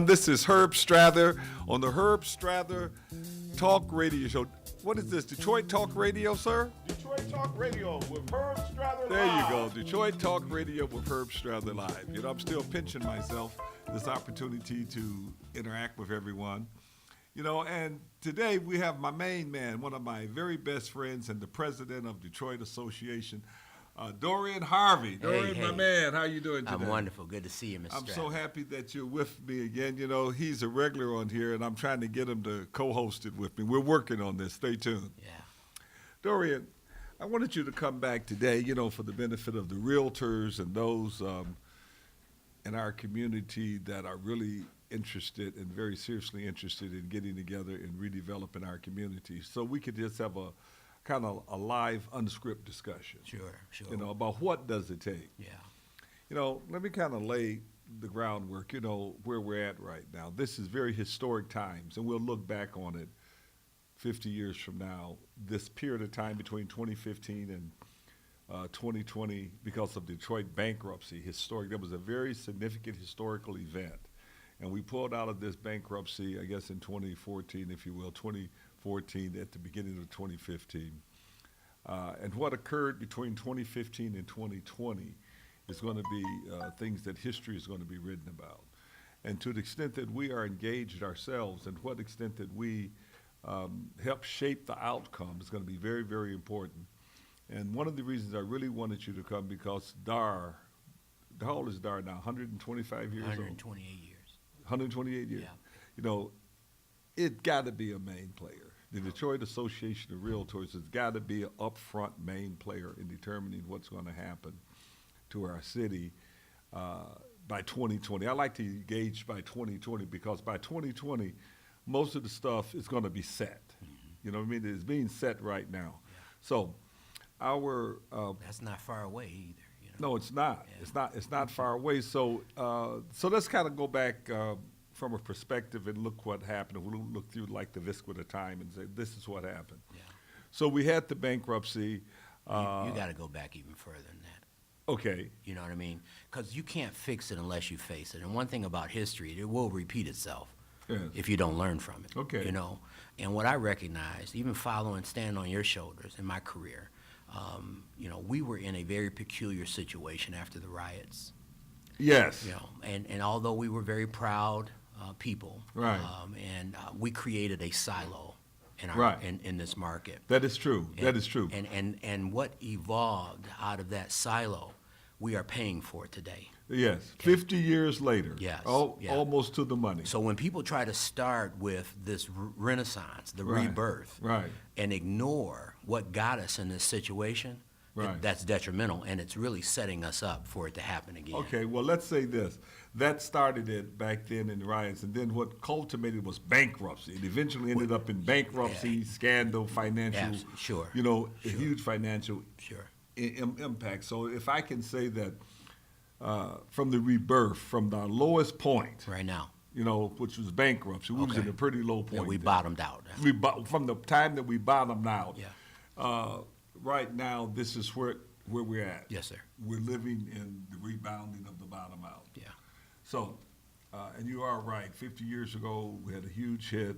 This is Herb Strather on the Herb Strather Talk Radio Show. What is this, Detroit Talk Radio, sir? Detroit Talk Radio with Herb Strather There Live. you go, Detroit Talk Radio with Herb Strather Live. You know, I'm still pinching myself this opportunity to interact with everyone. You know, and today we have my main man, one of my very best friends and the president of Detroit Association, Dorian Harvey. Dorian, hey. my man, how you doing today? I'm wonderful. Good to see you, Mr. I'm Strather. so happy that you're with me again. You know, he's a regular on here, and I'm trying to get him to co-host it with me. We're working on this. Stay tuned. Yeah. Dorian, I wanted you to come back today, you know, for the benefit of the realtors and those in our community that are really interested and very seriously interested in getting together and redeveloping our community. So we could just have a kind of a live, unscripted discussion. Sure. You know, about what does it take. Yeah. You know, let me kind of lay the groundwork, you know, where we're at right now. This is very historic times, and we'll look back on it 50 years from now. This period of time between 2015 and 2020, because of Detroit bankruptcy, historic. That was a very significant historical event. And we pulled out of this bankruptcy, I guess, in 2014, if you will, 2014 at the beginning of 2015. And what occurred between 2015 and 2020 is going to be things that history is going to be written about. And to the extent that we are engaged ourselves and what extent that we help shape the outcome is going to be very, very important. And one of the reasons I really wanted you to come, because DAR, how old is DAR now, 125 years old? 128 years. 128 years. Yeah. You know, it got to be a main player. The Detroit Association of Realtors has got to be an upfront main player in determining what's going to happen to our city by 2020. I like to engage by 2020 because by 2020, most of the stuff is going to be set. Mm-hmm. You know what I mean? It's being set right now. Yeah. So our that's not far away either. You know? No, it's not. Yeah. It's not far away. So so let's kind of go back from a perspective and look what happened. We'll look through like the viscera time and say this is what happened. Yeah. So we had the bankruptcy. You got to go back even further than that. Okay. You know what I mean? Because you can't fix it unless you face it. And one thing about history, it will repeat itself. Yes. If you don't learn from it. Okay. You know, and what I recognized, even following Stand on Your Shoulders in my career, you know, we were in a very peculiar situation after the riots. Yes. You know, and although we were very proud people, right. And we created a silo in our right. in this market. That is true. And, that is true. And what evolved out of that silo, we are paying for it today. Yes. Okay. 50 years later. Yes. Yeah. Almost to the money. So when people try to start with this renaissance, the right. rebirth, right. and ignore what got us in this situation, right. that's detrimental, and it's really setting us up for it to happen again. Okay, well, let's say this. That started it back then in the riots, and then what culminated was bankruptcy. It eventually ended up in bankruptcy, scandal, financial, sure. you know, sure. a huge financial sure. impact. So if I can say that from the rebirth, from the lowest point, right now, you know, which was bankruptcy, we was in a pretty low point. Yeah, we there. bottomed out. From the time that we bottomed out, Yeah. right now, this is where we're at. Yes, sir. We're living in the rebounding of the bottom out. Yeah. So, and you are right, 50 years ago, we had a huge hit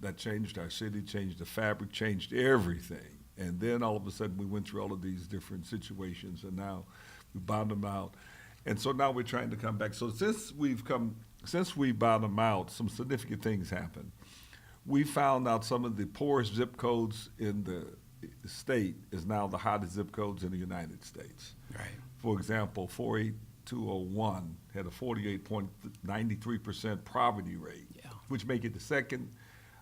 that changed our city, changed the fabric, changed everything. And then all of a sudden, we went through all of these different situations, and now we bottomed out. And so now we're trying to come back. So since we bottomed out, some significant things happened. We found out some of the poorest zip codes in the state is now the hottest zip codes in the United States. Right. For example, 48201 had a 48.93% poverty rate, which make it the second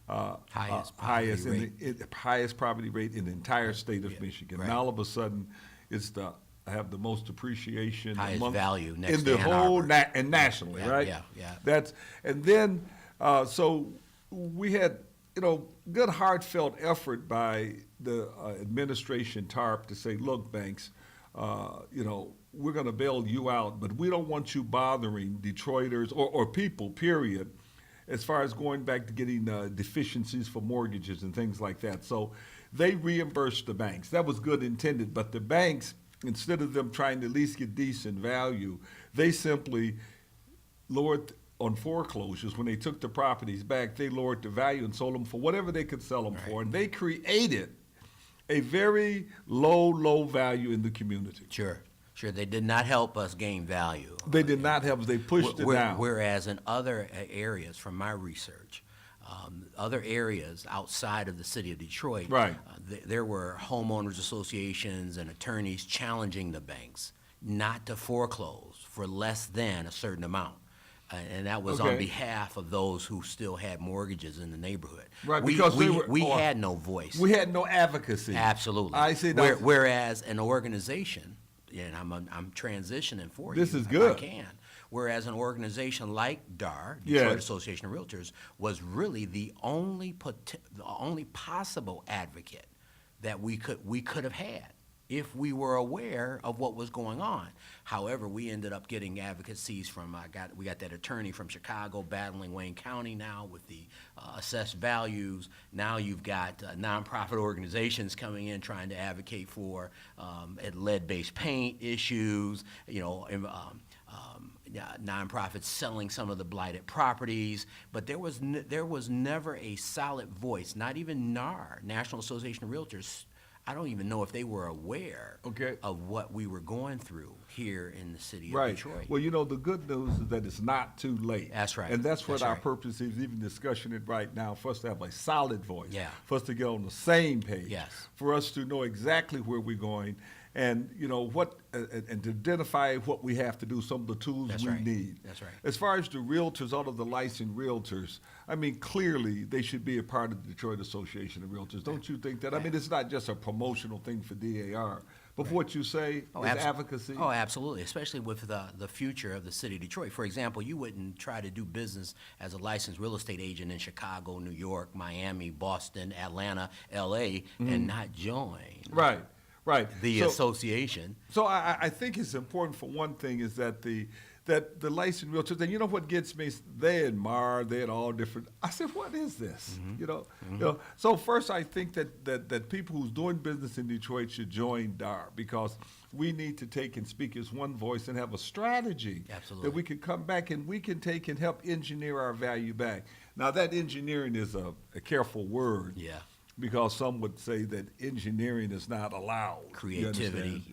highest poverty rate in the entire state of Michigan. Right. And all of a sudden, it's have the most appreciation, highest value next in to the whole and nationally, right? Yeah. And then so we had, you know, good heartfelt effort by the administration TARP to say, look, banks, you know, we're going to bail you out, but we don't want you bothering Detroiters or people, period, as far as going back to getting deficiencies for mortgages and things like that. So they reimbursed the banks. That was good intended, but the banks, instead of them trying to at least get decent value, they simply lowered on foreclosures, when they took the properties back, they lowered the value and sold them for whatever they could sell them for. And they created a very low value in the community. Sure. They did not help us gain value. They did not help us. They pushed it down. Whereas in other areas, from my research, other areas outside of the city of Detroit, Right. There were homeowners associations and attorneys challenging the banks not to foreclose for less than a certain amount. And that was on Okay. behalf of those who still had mortgages in the neighborhood. Right, we, because we, they were- we oh, had no voice. We had no advocacy. Absolutely. I see that. Whereas an organization, and I'm transitioning for you. This is if good. I can. Whereas an organization like DAR, Yeah. Detroit Association of Realtors, was really the only possible advocate that we could have had if we were aware of what was going on. However, we ended up getting advocacies from we got that attorney from Chicago battling Wayne County now with the assessed values. Now you've got nonprofit organizations coming in trying to advocate for lead-based paint issues. Nonprofits selling some of the blighted properties, but there was never a solid voice. Not even NAR, National Association of Realtors. I don't even know if they were aware of what we were going through here in the city of Detroit. Well, the good news is that it's not too late. That's right. And that's what That's our right. purpose is, even discussing it right now, for us to have a solid voice, Yeah. for us to get on the same page, Yes. for us to know exactly where we're going, and and to identify what we have to do, some of the tools That's we right. need. That's right. As far as the realtors, all of the licensed realtors, I mean, clearly they should be a part of the Detroit Association of Realtors. Don't you think that? I mean, it's not just a promotional thing for DAR, but for what you say is advocacy. Oh, absolutely, especially with the future of the city of Detroit. For example, you wouldn't try to do business as a licensed real estate agent in Chicago, New York, Miami, Boston, Atlanta, L.A., and not join Right. the association. So I think it's important, for one thing, is that the licensed realtors, and what gets me, they admire, they're all different. I said, what is this? So first, I think that people who's doing business in Detroit should join DAR, because we need to take and speak as one voice and have a strategy Absolutely. that we can come back and we can take and help engineer our value back. Now, that engineering is a careful word. Yeah. Because some would say that engineering is not allowed. you Creativity,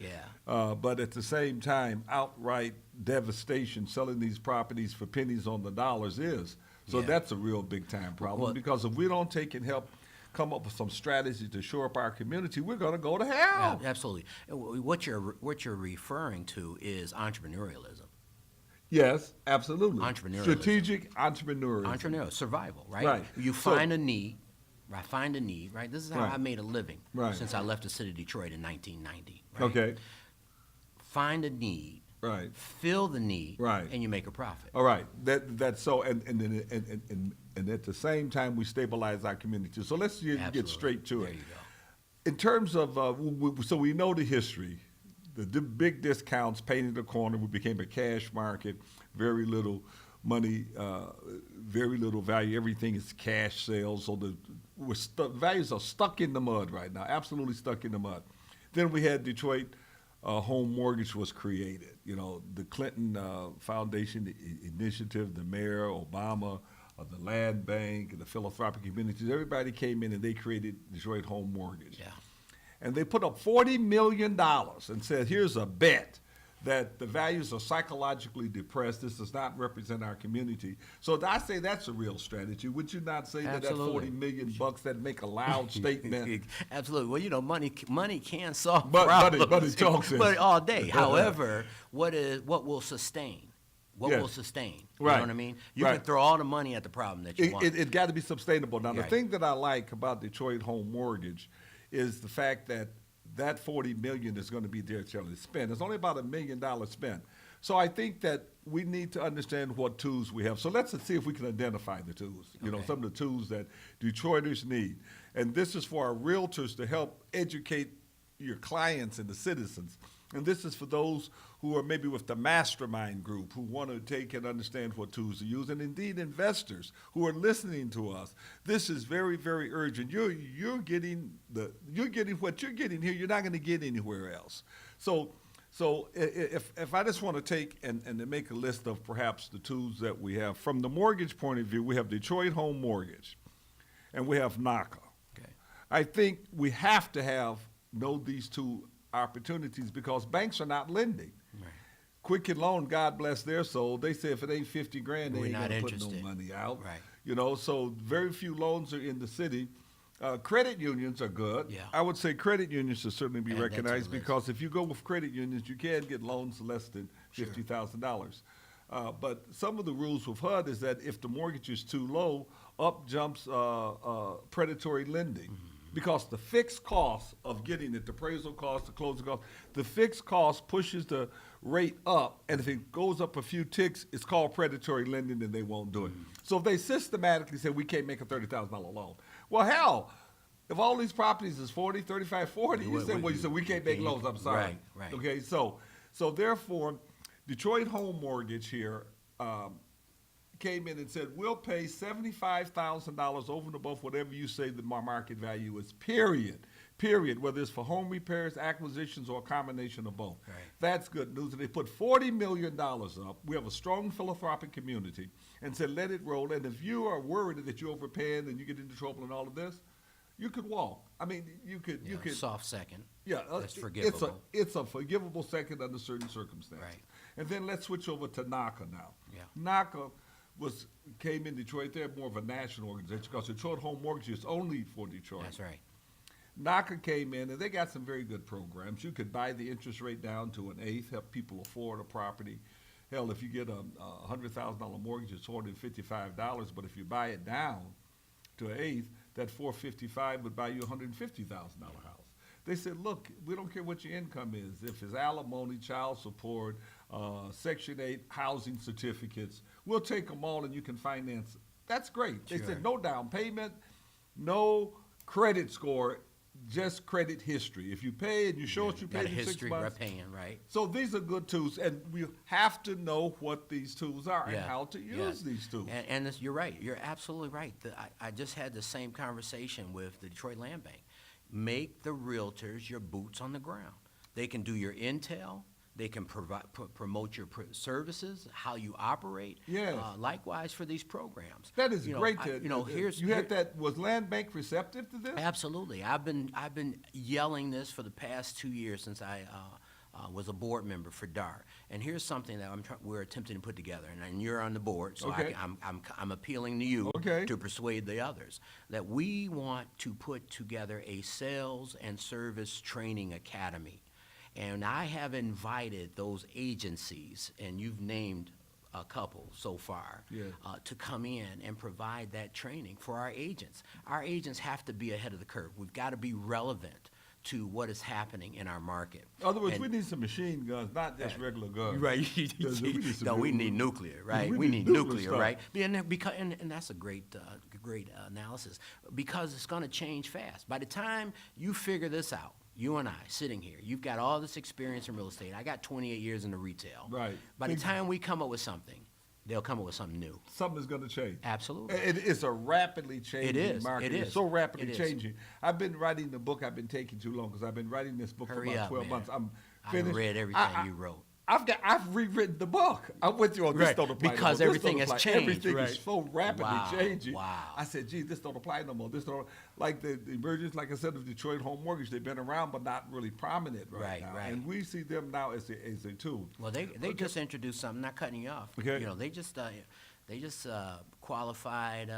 understand? But at the same time, outright devastation, selling these properties for pennies on the dollars is. So Yeah. that's a real big time problem. Well- Because if we don't take and help come up with some strategy to shore up our community, we're going to go to hell. Absolutely. What you're referring to is entrepreneurialism. Yes, absolutely. Entrepreneurialism. Strategic entrepreneurship. Entrepreneurial survival, right? Right. You So- find a need. I find a need, right? This is how Right. I made a living Right. since I left the city of Detroit in 1990. Right? Okay, Find a need, right. fill the need, Right. and you make a profit. All right, that's so, and at the same time, we stabilize our community. So let's get Absolutely. straight to it. There you go. In terms of, so we know the history, the big discounts painted the corner. We became a cash market, very little money, very little value. Everything is cash sales. So the values are stuck in the mud right now, absolutely stuck in the mud. Then we had Detroit Home Mortgage was created. The Clinton Foundation initiative, the mayor, Obama, the Land Bank, and the philanthropic communities, everybody came in and they created Detroit Home Mortgage. Yeah. And they put up $40 million and said, here's a bet that the values are psychologically depressed. This does not represent our community. So I say that's a real strategy. Would you not say Absolutely. that $40 million that make a loud statement? Absolutely. Well, money can solve But problems. money talks. But all day. However, what will sustain? What Yes. will sustain? You Right. know what I mean? You Right. can throw all the money at the problem that you want. It got to be sustainable. Now, the Right. thing that I like about Detroit Home Mortgage is the fact that $40 million is going to be there till it's spent. It's only about $1 million spent. So I think that we need to understand what tools we have. So let's see if we can identify the tools. Okay. Some of the tools that Detroiters need. And this is for our realtors to help educate your clients and the citizens. And this is for those who are maybe with the mastermind group who want to take and understand what tools to use, and indeed investors who are listening to us. This is very, very urgent. You're getting what you're getting here. You're not going to get anywhere else. So So if I just want to take and to make a list of perhaps the tools that we have from the mortgage point of view, we have Detroit Home Mortgage, and we have NACA. Okay. I think we have to know these two opportunities because banks are not lending. Right. Quicken Loan, God bless their soul, they say if it ain't 50 grand, they We're ain't not gonna put no interested. money out. Right. You know, so very few loans are in the city. Credit unions are good. Yeah. I would say credit unions should certainly be Add that to the recognized list. because if you go with credit unions, you can get loans less than $50,000. But some of the rules with HUD is that if the mortgage is too low, up jumps predatory lending. Mm-hmm. Because the fixed cost of getting it, the appraisal cost, the closing cost, the fixed cost pushes the rate up, and if it goes up a few ticks, it's called predatory lending, and they won't do it. So if they systematically say we can't make a $30,000 loan, well, hell, if all these properties is 40, 35, 40, you say, well, you said we can't make loans. I'm sorry. Right, right. Okay, so therefore, Detroit Home Mortgage here came in and said, we'll pay $75,000 over and above whatever you say the market value is, period, whether it's for home repairs, acquisitions, or a combination of both. Right. That's good news. And they put $40 million up. We have a strong philanthropic community and said, let it roll. And if you are worried that you're overpaying and you get into trouble and all of this, you could walk. I mean, you could. Soft second. Yeah, That's forgivable. It's a forgivable second under certain circumstances. Right. And then let's switch over to NACA now. Yeah. NACA came in Detroit. They're more of a national organization because Detroit Home Mortgage is only for Detroit. That's right. NACA came in and they got some very good programs. You could buy the interest rate down to an eighth, help people afford a property. Hell, if you get a $100,000 mortgage, it's $455. But if you buy it down to an eighth, that $455 would buy you a $150,000 house. They said, look, we don't care what your income is. If it's alimony, child support, Section 8 housing certificates, we'll take them all and you can finance it. That's great. They Sure. said no down payment, no credit score, just credit history. If you pay and you show us you Got a paid in 6 history, months. we're paying, right? So these are good tools, and we have to know what these tools are and Yeah, how to use yes. these tools. And you're right. You're absolutely right. I just had the same conversation with the Detroit Land Bank. Make the realtors your boots on the ground. They can do your intel. They can promote your services, how you operate. Yes. Likewise for these programs. That is You know, great. Was Land Bank receptive to this? Absolutely. I've been yelling this for the past 2 years since I was a board member for DAR. And here's something that we're attempting to put together. And you're on the board, so Okay. I'm appealing to you Okay. to persuade the others that we want to put together a sales and service training academy. And I have invited those agencies, and you've named a couple so far, Yes. to come in and provide that training for our agents. Our agents have to be ahead of the curve. We've got to be relevant to what is happening in our market. In other words, And- we need some machine guns, not just regular guns. Right. Because we need some No, we new- need nuclear, right? we We need need nuclear nuclear, stuff. right? And that's a great analysis because it's going to change fast. By the time you figure this out, you and I sitting here, you've got all this experience in real estate. I got 28 years in the retail. Right. By the time we come up with something, they'll come up with something new. Something is going to change. Absolutely. It's a rapidly changing is. market. It It's is. so rapidly It is. changing. I've been writing the book. I've been taking too long because I've been writing this book for Hurry about up, 12 man. months. I'm I finished. read everything you wrote. I've rewritten the book. I'm with you on this Right, don't apply because no more. This everything don't has apply. changed, Everything right. is so rapidly Wow, changing. wow. I said, gee, this don't apply no more. This don't, like the emergence, like I said, of Detroit Home Mortgage, they've been around but not really prominent right now. Right. And we see them now as a tool. Well, they just introduced something. Not cutting you off. Okay. You know, they just qualified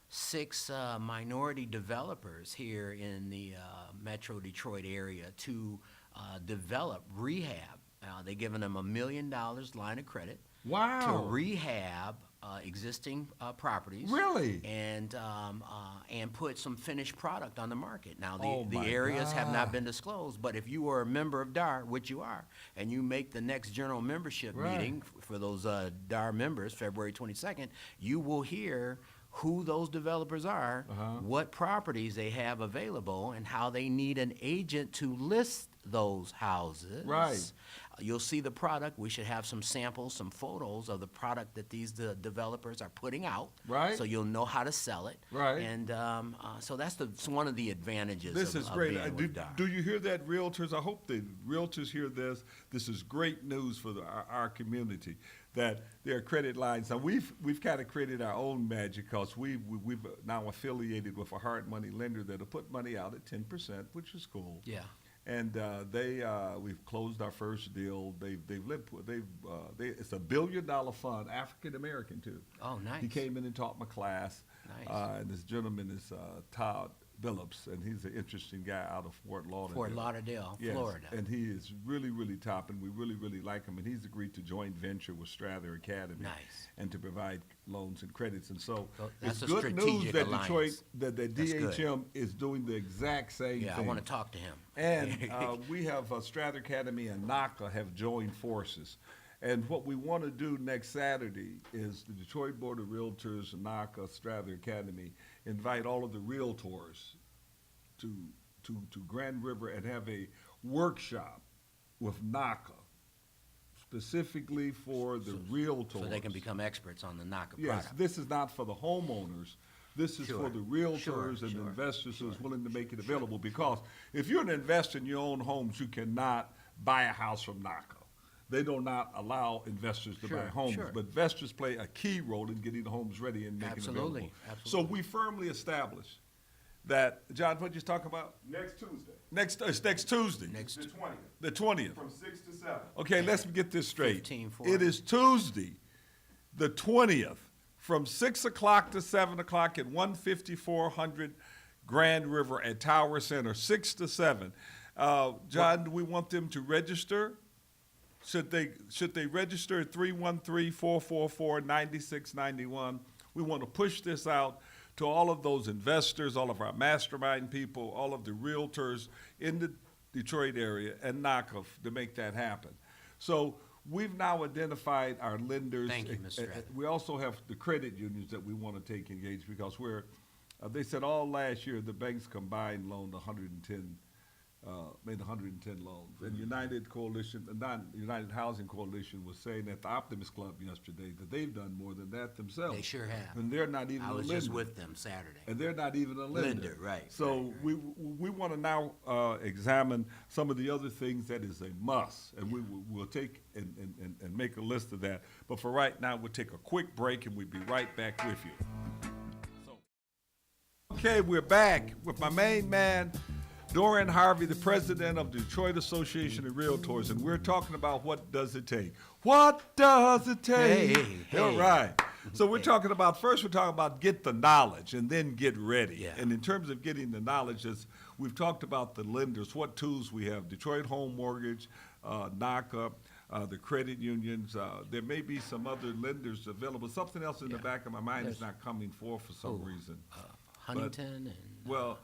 6 minority developers here in the Metro Detroit area to develop rehab. They're giving them $1 million line of credit to Wow. rehab existing properties. Really? And put some finished product on the market. Now, Oh the my areas have not God. been disclosed, but if you are a member of DAR, which you are, and you make the next general membership Right. meeting for those DAR members, February 22nd, you will hear who those developers are, Uh-huh. what properties they have available, and how they need an agent to list those houses. Right. You'll see the product. We should have some samples, some photos of the product that these developers are putting out. Right. So you'll know how to sell it. Right. And so that's it's one of the advantages This of, is of great. being with DAR. Do you hear that, realtors? I hope the realtors hear this. This is great news for our community, that there are credit lines. Now, we've kind of created our own magic because we've now affiliated with a hard money lender that'll put money out at 10%, which is cool. Yeah. And we've closed our first deal. It's $1 billion fund, African American too. Oh, nice. He came in and taught my class. Nice. And this gentleman is Todd Billups, and he's an interesting guy out of Fort Lauderdale. Fort Lauderdale, Yes, Florida. and he is really, really top, and we really, really like him. And he's agreed to joint venture with Strather Academy, Nice. and to provide loans and credits. And so Well, that's it's a good news strategic that alliance. Detroit, that That's good. DHM is doing the exact same Yeah, I thing. want to talk to him. And we have Strather Academy and NACA have joined forces. And what we want to do next Saturday is the Detroit Board of Realtors, NACA, Strather Academy, invite all of the realtors to Grand River and have a workshop with NACA, specifically for the realtors. So they can become experts on the NACA Yes, product. this is not for the homeowners. This is Sure, for the realtors sure, and sure, investors who's willing to make it available. Because if you're an investor in your own homes, you cannot buy a house from NACA. They do not allow investors to buy Sure, homes, sure. but investors play a key role in getting the homes ready and making it available. Absolutely, So absolutely. we firmly established that, John, what you talking about? Next Tuesday, It's next Tuesday, the 20th, the 20th. from 6 to 7. Okay, let's get this straight. 15:40. It is Tuesday, the 20th, from 6 o'clock to 7 o'clock at 15400 Grand River at Tower Center, 6 to 7. John, do we want them to register? Should they register at 313-444-9691? We want to push this out to all of those investors, all of our mastermind people, all of the realtors in the Detroit area and NACA to make that happen. So we've now identified our lenders. Thank you, Mr. Strather. We also have the credit unions that we want to take engaged because they said all last year the banks combined loaned 110 made 110 loans. And United Housing Coalition was saying at the Optimist Club yesterday that they've done more than that themselves. They sure have. And they're not even I a was lender. just with them Saturday. And they're not even a lender. Lender, right, So right, we want to now examine some of the other things that is a must. And we'll take and make a list of that. But for right now, we'll take a quick break and we'll be right back with you. Okay, we're back with my main man, Dorian Harvey, the president of the Detroit Association of Realtors, and we're talking about what does it take. What does it take? Hey. All right. So we're talking about, first we're talking about get the knowledge and then get ready. Yeah. And in terms of getting the knowledge, we've talked about the lenders, what tools we have, Detroit Home Mortgage, NACA, the credit unions. There may be some other lenders available. Something else in the back of my mind is not coming forth for some reason. Huntington and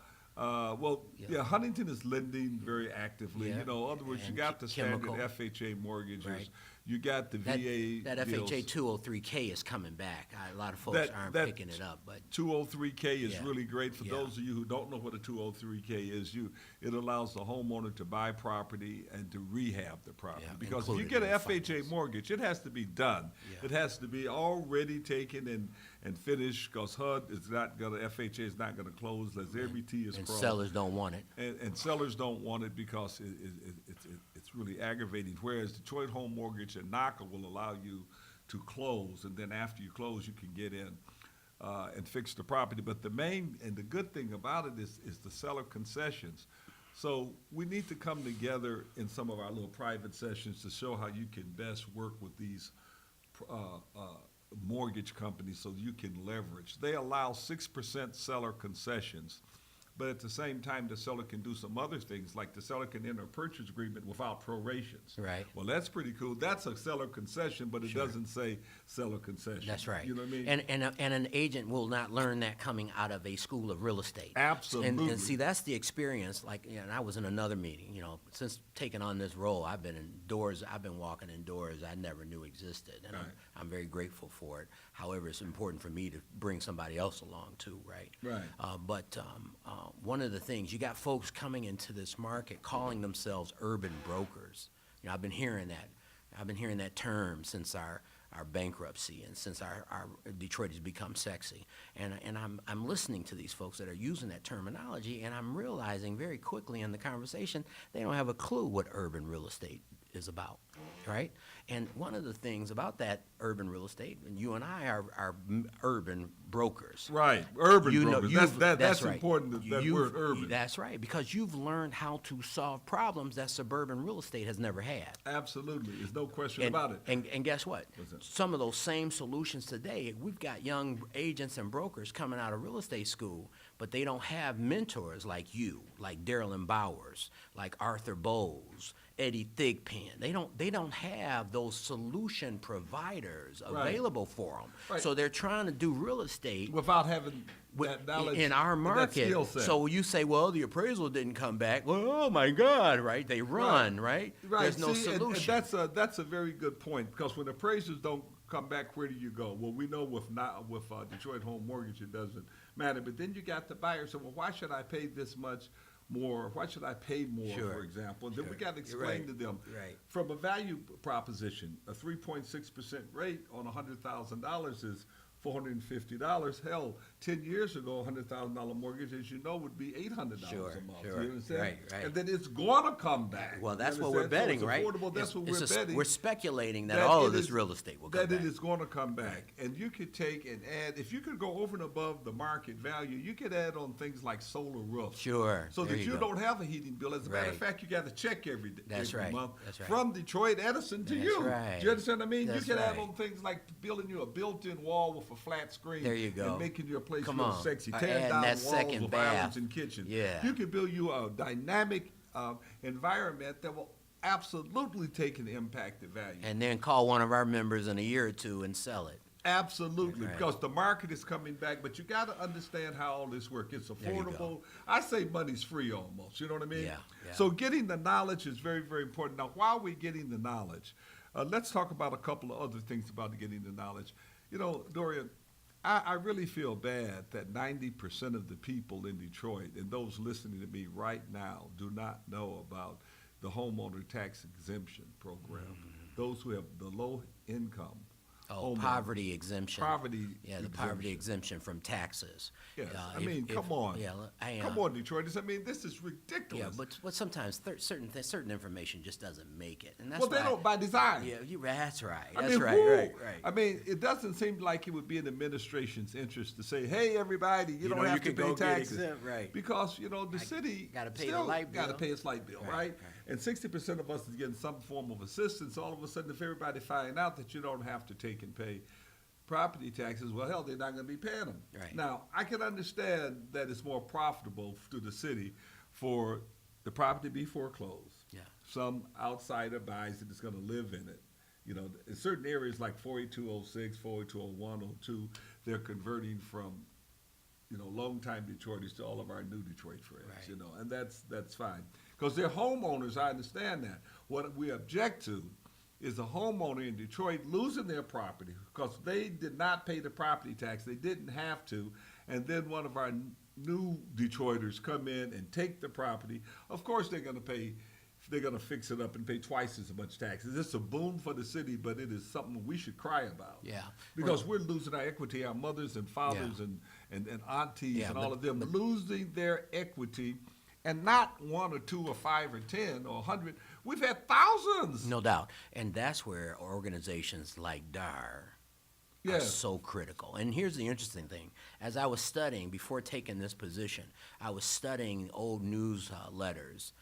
Yeah, Huntington is lending very actively. Yeah. You know, in other words, you And got the standard chemical. FHA mortgages. Right. You got the VA that deals. FHA 203K is coming back. A lot of folks aren't That picking it up, but 203K is Yeah. really great. For Yeah. those of you who don't know what a 203K is, it allows the homeowner to buy property and to rehab the property. Yeah, Because if you included get in an the FHA finance. mortgage, it has to be done. Yeah. It has to be already taken and finished because HUD is not gonna, FHA is not gonna close unless every T is and crossed. sellers don't want it. And sellers don't want it because it's really aggravating. Whereas Detroit Home Mortgage and NACA will allow you to close, and then after you close, you can get in and fix the property. But the main and the good thing about it is the seller concessions. So we need to come together in some of our little private sessions to show how you can best work with these mortgage companies so you can leverage. They allow 6% seller concessions, but at the same time, the seller can do some other things, like the seller can enter a purchase agreement without prorations. Right. Well, that's pretty cool. That's a seller concession, but it doesn't say seller concession. That's right. You know what I mean? And an agent will not learn that coming out of a school of real estate. Absolutely. And see, that's the experience. Like, and I was in another meeting. You know, since taking on this role, I've been walking in doors I never knew existed, and Right. I'm very grateful for it. However, it's important for me to bring somebody else along too, right? Right. But one of the things, you got folks coming into this market calling themselves urban brokers. You know, I've been hearing that term since our bankruptcy and since our Detroit has become sexy. And I'm listening to these folks that are using that terminology, and I'm realizing very quickly in the conversation, they don't have a clue what urban real estate is about, right? And one of the things about that urban real estate, and you and I are urban brokers. Right, urban You know, brokers. That's that's right. important, that You've- word urban. That's right, because you've learned how to solve problems that suburban real estate has never had. Absolutely, there's no question And, about it. and guess what? What's that? Some of those same solutions today, we've got young agents and brokers coming out of real estate school, but they don't have mentors like you, like Darylyn Bowers, like Arthur Bowles, Eddie Thigpen. They don't have those solution providers Right. available for them. Right. So they're trying to do real estate Without having that knowledge in our and that market. skill set. So you say, well, the appraisal didn't come back. Well, oh my God, right? They run, right? Right. There's no See, and solution. that's a very good point, because when appraisers don't come back, where do you go? Well, we know with Detroit Home Mortgage, it doesn't matter. But then you got the buyer. So, well, why should I pay this much more? Why should I pay more, Sure. for example? And then we Sure. got to You're explain right. to them Right. from a value proposition, a 3.6% rate on $100,000 is $450. Hell, 10 years ago, a $100,000 mortgage, as you know, would be $800 Sure, a month. sure. You understand? Right, right. And then it's going to come back. Well, You that's what we're understand? betting, So it's right? affordable. That's what we're betting. We're speculating that that all it of this is- real estate will come that back. it is going to come back. And you could take and add, if you could go over and above the market value, you could add on things like solar roofs. Sure. So There that you go. don't have a heating bill. As a matter of Right. fact, you got to check every That's every right. month That's right. from Detroit Edison to That's you. right. Do you understand what I mean? That's you can add right. on things like building you a built-in wall with a flat screen. There you go. And making your place Come real on. sexy. Or Tearing adding down that walls second with bath. islands and kitchen. Yeah. You can build you a dynamic environment that will absolutely take an impact to value. And then call one of our members in a year or two and sell it. Absolutely, Right. because the market is coming back, but you got to understand how all this works. It's you affordable. go. I say money's free almost. You know what I mean? Yeah, yeah. So getting the knowledge is very, very important. Now, while we're getting the knowledge, let's talk about a couple of other things about getting the knowledge. You know, Dorian, I really feel bad that 90% of the people in Detroit and those listening to me right now do not know about the homeowner tax exemption program. Those who have the low income. Oh, homeowners. poverty exemption. Poverty Yeah, the poverty exemption. exemption from taxes. Yes, I If- mean, if- come on. Yeah, Come on, Detroit. I mean, this is ridiculous. Yeah, but sometimes certain information just doesn't make it, and that's well, they why. don't by design. Yeah, that's right. I That's mean, right. who- Right. Right. I mean, it doesn't seem like it would be in the administration's interest to say, "Hey, everybody, you don't know, you have to can pay go get taxes," exempt, right. Because the city gotta pay the still light got to bill. pay its light bill, Right, right? right. And 60% of us is getting some form of assistance. All of a sudden, if everybody find out that you don't have to take and pay property taxes, well, hell, they're not going to be paying them. Right. Now, I can understand that it's more profitable to the city for the property to be foreclosed. Yeah. Some outsider buys it, is going to live in it. You know, in certain areas like 48206, 4820102, they're converting from, longtime Detroiters to all of our new Detroit friends, Right. and that's fine. Because they're homeowners, I understand that. What we object to is a homeowner in Detroit losing their property because they did not pay the property tax. They didn't have to. And then one of our new Detroiters come in and take the property. Of course, they're going to fix it up and pay twice as much taxes. It's a boon for the city, but it is something we should cry about. Yeah. Because we're losing our equity, our mothers and fathers and aunties Yeah, and all but- of them losing their equity, and not 1 or 2 or 5 or 10 or 100. We've had thousands. No doubt. And that's where organizations like DAR are Yes. so critical. And here's the interesting thing. As I was studying, before taking this position, I was studying old news letters.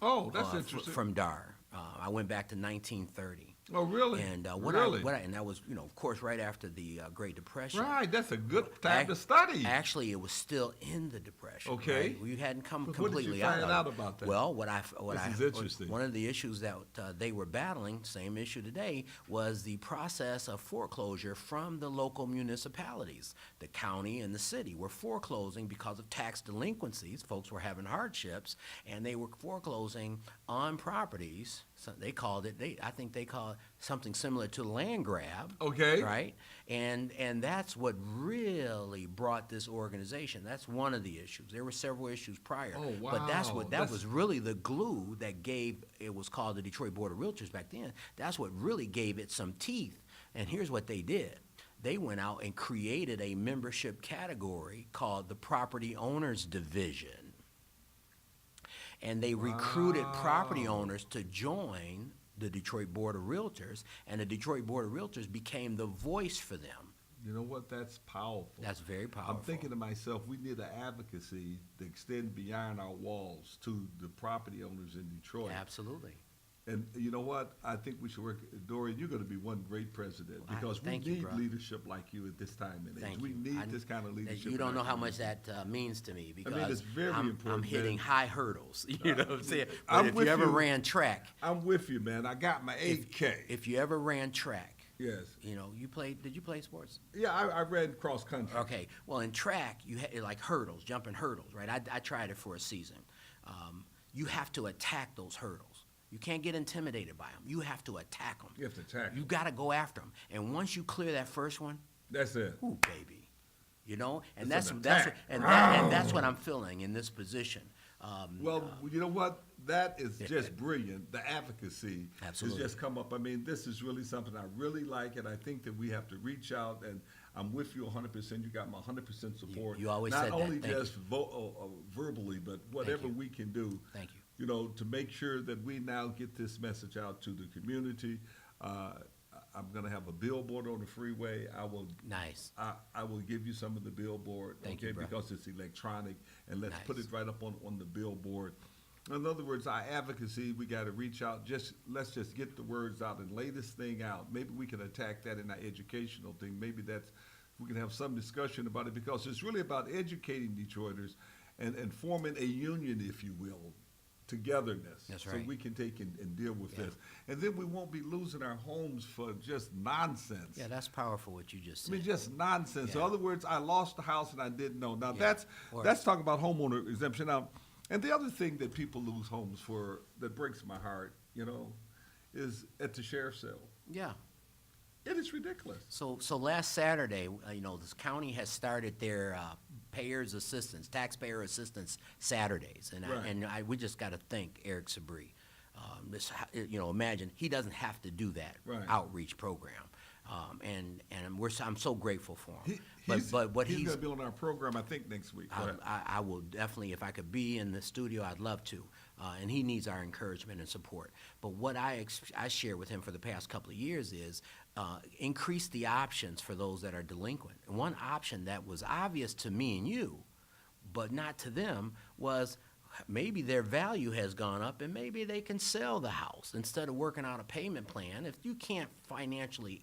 Oh, that's interesting. From DAR. I went back to 1930. Oh, really? And Really? and that was, of course, right after the Great Depression. Right, that's a good time to study. Actually, it was still in the Depression. Okay. Right? We hadn't come But what did you completely find out out of it. about that? Well, This is interesting. one of the issues that they were battling, same issue today, was the process of foreclosure from the local municipalities. The county and the city were foreclosing because of tax delinquencies. Folks were having hardships, and they were foreclosing on properties So they called it. I think they call it something similar to land grab. Okay. Right. And that's what really brought this organization. That's one of the issues. There were several issues prior. Oh, But wow. that was really the glue that gave. It was called the Detroit Board of Realtors back then. That's what really gave it some teeth. And here's what they did. They went out and created a membership category called the Property Owners Division. And they recruited property owners to join the Detroit Board of Realtors, and the Detroit Board of Realtors became the voice for them. You know what? That's powerful. That's very powerful. I'm thinking to myself, we need an advocacy to extend beyond our walls to the property owners in Detroit. Absolutely. And you know what? I think we should work. Dorian, you're going to be one great president because we Thank you, need bro. leadership like you at this time and age. Thank We you. need this kind of leadership. You don't in know our how much community. that means to me because it's very I'm important, hitting man. high hurdles. You know what I'm saying? But I'm if with you ever you. ran track, I'm with you, man. I got my 8K. if you ever ran track, Yes. you know, did you play sports? Yeah, I ran cross country. Okay, well, in track, you had like hurdles, jumping hurdles, right? I tried it for a season. You have to attack those hurdles. You can't get intimidated by them. You have to attack them. You have to attack You 'em. got to go after them. And once you clear that first one, That's it. ooh, baby, you know, and It's that's an that's attack. and that's what I'm feeling in this position. Well, you know what? That is just brilliant. The advocacy Absolutely. has just come up. I mean, this is really something I really like, and I think that we have to reach out, and I'm with you 100%. You got my 100% support. You always Not said that. only Thank just verbally, but whatever you. we can do. Thank you. You know, to make sure that we now get this message out to the community. I'm going to have a billboard on the freeway. Nice. I will give you some of the billboard, Thank okay, you, bro. because it's electronic, and let's put Nice. it right up on the billboard. In other words, our advocacy, we got to reach out. Let's just get the words out and lay this thing out. Maybe we can attack that in our educational thing. Maybe we can have some discussion about it because it's really about educating Detroiters and forming a union, if you will. Togetherness. That's So right. we can take and deal with this. And then we won't be losing our homes for just nonsense. Yeah, that's powerful what you just I said. mean, just nonsense. In Yeah. other words, I lost the house and I didn't know. Now Yeah. that's talking about homeowner exemption. Now, and the other thing that people lose homes for that breaks my heart, you know, is at the sheriff's sale. Yeah. It is ridiculous. So last Saturday, you know, this county has started their taxpayer assistance Saturdays, and we just got to thank Eric Sabri. Imagine he doesn't have to do that Right. outreach program, and I'm so grateful for him. He's but what going he's to be on our program, I think, next week. Right? I will definitely, if I could be in the studio, I'd love to. And he needs our encouragement and support. But what I shared with him for the past couple of years is increase the options for those that are delinquent. And one option that was obvious to me and you, but not to them, was maybe their value has gone up and maybe they can sell the house instead of working out a payment plan. If you can't financially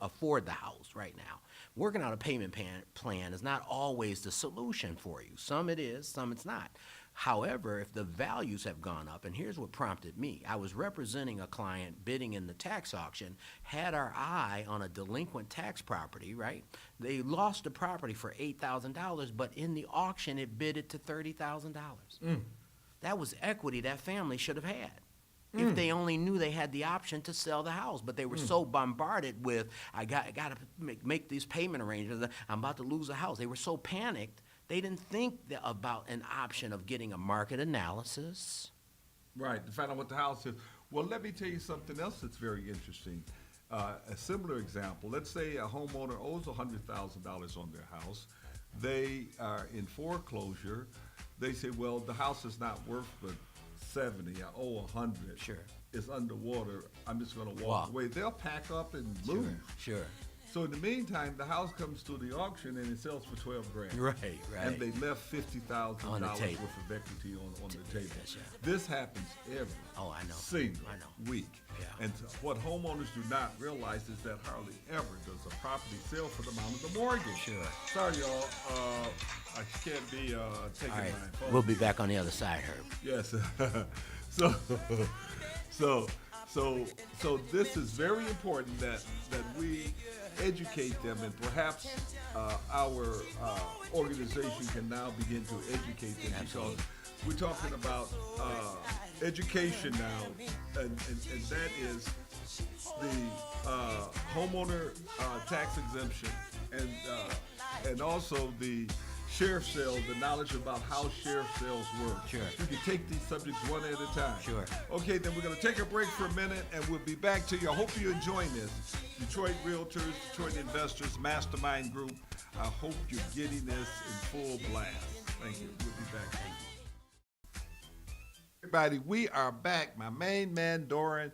afford the house right now, working out a payment plan is not always the solution for you. Some it is, some it's not. However, if the values have gone up, and here's what prompted me. I was representing a client bidding in the tax auction, had our eye on a delinquent tax property, right? They lost the property for $8,000, but in the auction it bidded to $30,000. That was equity that family should have had. If they only knew they had the option to sell the house, but they were so bombarded with, I got to make these payment arrangements, I'm about to lose the house. They were so panicked, they didn't think about an option of getting a market analysis. Right, to find out what the house is. Well, let me tell you something else that's very interesting. A similar example, let's say a homeowner owes $100,000 on their house. They are in foreclosure. They say, well, the house is not worth but 70, I owe 100. Sure. It's underwater, I'm just gonna walk away. They'll pack up and move. Sure. So in the meantime, the house comes to the auction and it sells for $12 grand. Right. And they left $50,000 On the worth table. of equity on the table. Yes, yeah. This happens every single week. Yeah. And what homeowners do not realize is that hardly ever does a property sell for the amount of the mortgage. Sure. Sorry, y'all. I can't be taking All right. my phone. We'll be back on the other side, Herb. Yes. So this is very important that we educate them, and perhaps our organization can now begin to educate them. Absolutely. Because we're talking about education now, and that is the homeowner tax exemption, and also the sheriff sale, the knowledge about how sheriff sales work. Sure. You can take these subjects one at a time. Sure. Okay, then we're going to take a break for a minute, and we'll be back to you. I hope you're enjoying this. Detroit Realtors, Detroit Investors, Mastermind Group. I hope you're getting this in full blast. Thank you. We'll be back. Everybody, we are back. My main man, Dorian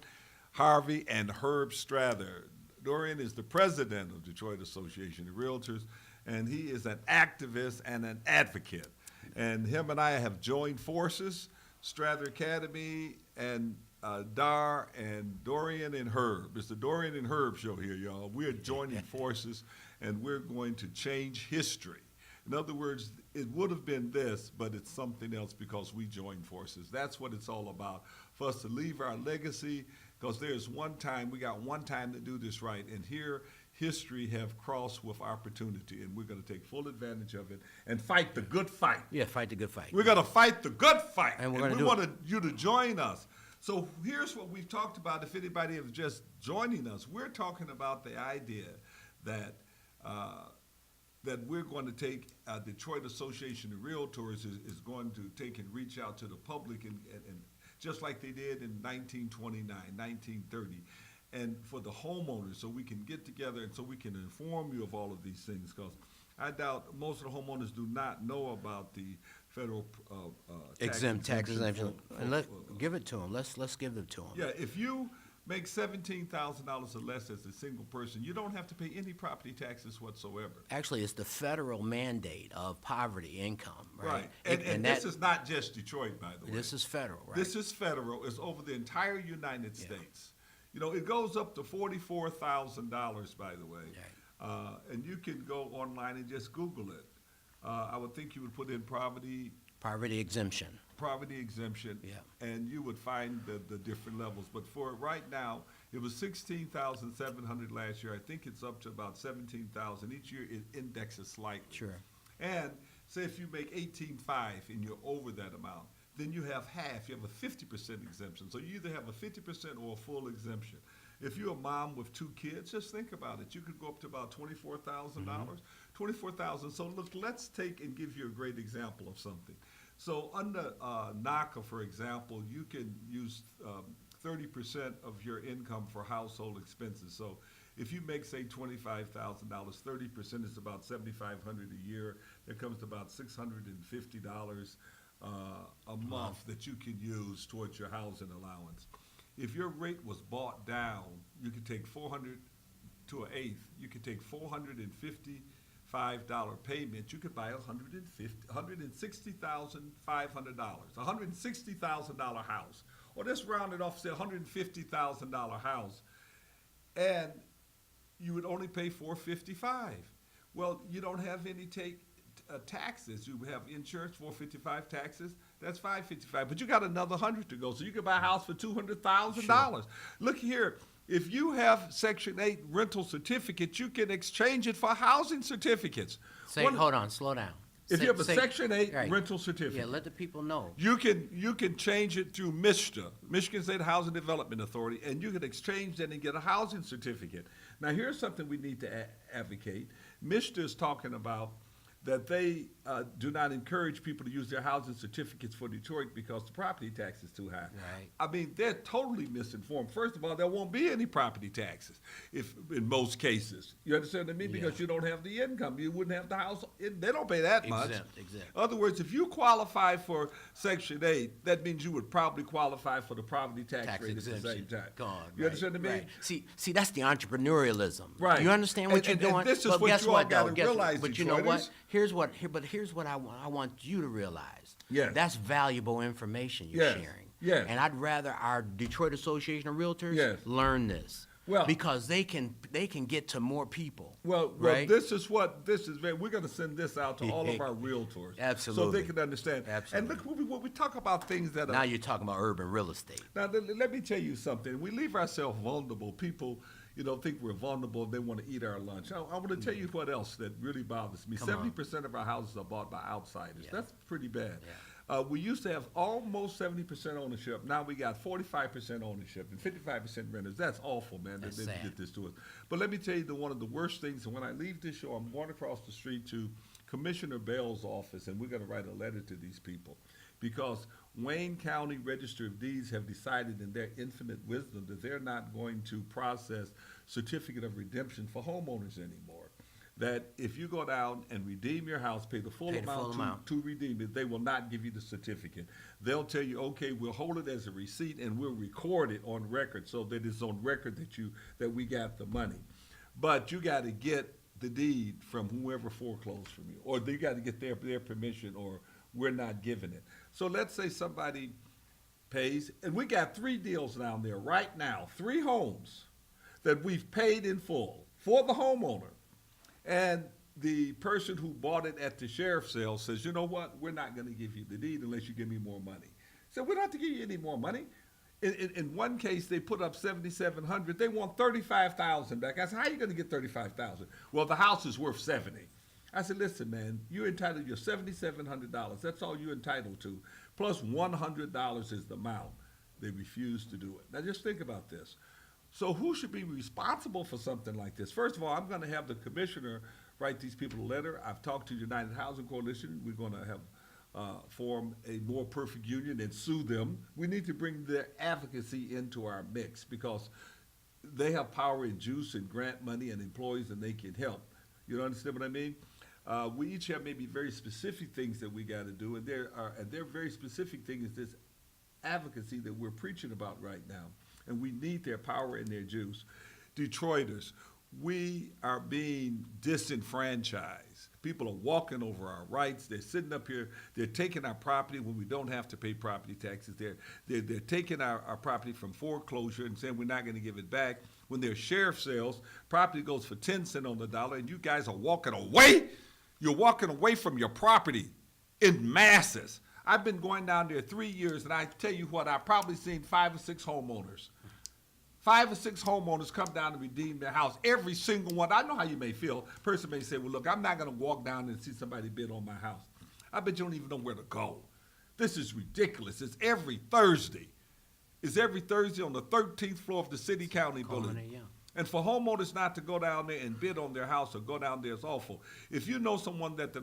Harvey, and Herb Strather. Dorian is the president of Detroit Association of Realtors, and he is an activist and an advocate. And him and I have joined forces, Strather Academy and DAR, and Dorian and Herb. It's the Dorian and Herb show here, y'all. We're joining forces, and we're going to change history. In other words, it would have been this, but it's something else because we joined forces. That's what it's all about, for us to leave our legacy, because there's one time, we got one time to do this right, and here history have crossed with opportunity, and we're going to take full advantage of it and fight the good fight. Yeah, fight the good fight. We're going to fight the good fight, And we're and gonna we do wanted you to join us. So here's what we've talked about. If anybody is just joining us, we're talking about the idea that that we're going to take, Detroit Association of Realtors is going to take and reach out to the public, and just like they did in 1929, 1930, and for the homeowners, so we can get together and so we can inform you of all of these things, because I doubt most of the homeowners do not know about the federal tax exemption. And give it to them. Let's give it to them. Yeah, if you make $17,000 or less as a single person, you don't have to pay any property taxes whatsoever. Actually, it's the federal mandate of poverty income, right? And this is not just Detroit, by the way. This is federal, right? This is federal. It's over the entire United States. You know, it goes up to $44,000, by the way. Right. And you can go online and just Google it. I would think you would put in poverty exemption. Poverty exemption, Yeah. and you would find the different levels. But for right now, it was 16,700 last year. I think it's up to about 17,000. Each year it indexes slightly. Sure. And say if you make 18.5 and you're over that amount, then you have half. You have a 50% exemption. So you either have a 50% or a full exemption. If you're a mom with 2 kids, just think about it. You could go up to about $24,000. $24,000. So look, let's take and give you a great example of something. So under NACA, for example, you can use 30% of your income for household expenses. So if you make, say, $25,000, 30% is about $7,500 a year. That comes to about $650 a month that you can use towards your housing allowance. If your rate was bought down, you could take 400 to an eighth. You could take $455 payment. You could buy $160,500, $160,000 house. Or let's round it off, say $150,000 house, and you would only pay $455. Well, you don't have any taxes. You have insurance, $455, taxes, that's $555. But you got another $100 to go, so you could buy a house for $200,000. Sure. Look here, if you have Section 8 rental certificates, you can exchange it for housing certificates. Hold on, slow down. If you have a Section 8 rental certificate, yeah, let the people know. You can change it through MISTA, Michigan State Housing Development Authority, and you can exchange that and get a housing certificate. Now, here's something we need to advocate. MISTA is talking about that they do not encourage people to use their housing certificates for Detroit because the property tax is too high. Right. I mean, they're totally misinformed. First of all, there won't be any property taxes in most cases. You understand what I mean? Yeah. Because you don't have the income. You wouldn't have the house. They don't pay that much. Exempt. In other words, if you qualify for Section 8, that means you would probably qualify for the property tax rate at the same time. You understand what I mean? Right. See, that's the entrepreneurialism. Right. You understand what you're doing? And this is but what guess you all what, got to though? realize, But you know what? Detroiters. Here's what I want you to realize. Yes. That's valuable information you're Yes. sharing. Yes. And I'd rather our Detroit Association of Realtors Yes. learn this. Well- because they can get to more people. Well, right? this is we're going to send this out to all of our realtors. So Absolutely. they can understand. Absolutely. And look, when we talk about things that Now are. you're talking about urban real estate. Now, let me tell you something. We leave ourselves vulnerable. People, think we're vulnerable. They want to eat our lunch. I want to tell you what else that really bothers me. Come on. 70% of our houses are bought by outsiders. Yeah. That's pretty bad. Yeah. We used to have almost 70% ownership. Now we got 45% ownership and 55% renters. That's awful, man. That's They sad. did this to us. But let me tell you, one of the worst things, and when I leave this show, I'm going across the street to Commissioner Bell's office, and we're going to write a letter to these people. Because Wayne County Register of Deeds have decided in their infinite wisdom that they're not going to process certificate of redemption for homeowners anymore. That if you go down and redeem your house, pay the full amount to redeem it, they will not give you the certificate. They'll tell you, okay, we'll hold it as a receipt and we'll record it on record so that it's on record that we got the money. But you got to get the deed from whoever foreclosed from you, or you got to get their permission, or we're not giving it. So let's say somebody pays, and we got 3 deals down there right now, 3 homes that we've paid in full for the homeowner. And the person who bought it at the sheriff's sale says, you know what, we're not going to give you the deed unless you give me more money. So we don't have to give you any more money. In one case, they put up $7,700. They want $35,000 back. I said, how are you going to get $35,000? Well, the house is worth $70,000. I said, listen, man, you're entitled to your $7,700. That's all you're entitled to. Plus $100 is the amount. They refused to do it. Now just think about this. So who should be responsible for something like this? First of all, I'm going to have the commissioner write these people a letter. I've talked to United Housing Coalition. We're going to have form a more perfect union and sue them. We need to bring their advocacy into our mix because they have power and juice and grant money and employees, and they can help. You understand what I mean? We each have maybe very specific things that we got to do, and their very specific thing is this advocacy that we're preaching about right now. And we need their power and their juice. Detroiters, we are being disenfranchised. People are walking over our rights. They're sitting up here. They're taking our property when we don't have to pay property taxes. They're taking our property from foreclosure and saying we're not going to give it back. When there's sheriff sales, property goes for 10 cents on the dollar, and you guys are walking away. You're walking away from your property in masses. I've been going down there 3 years, and I tell you what, I've probably seen 5 or 6 homeowners. 5 or 6 homeowners come down to redeem their house. Every single one. I know how you may feel. Person may say, well, look, I'm not going to walk down and see somebody bid on my house. I bet you don't even know where to go. This is ridiculous. It's every Thursday. It's every Thursday on the 13th floor of the city county building. Yeah. And for homeowners not to go down there and bid on their house or go down there is awful. If you know someone that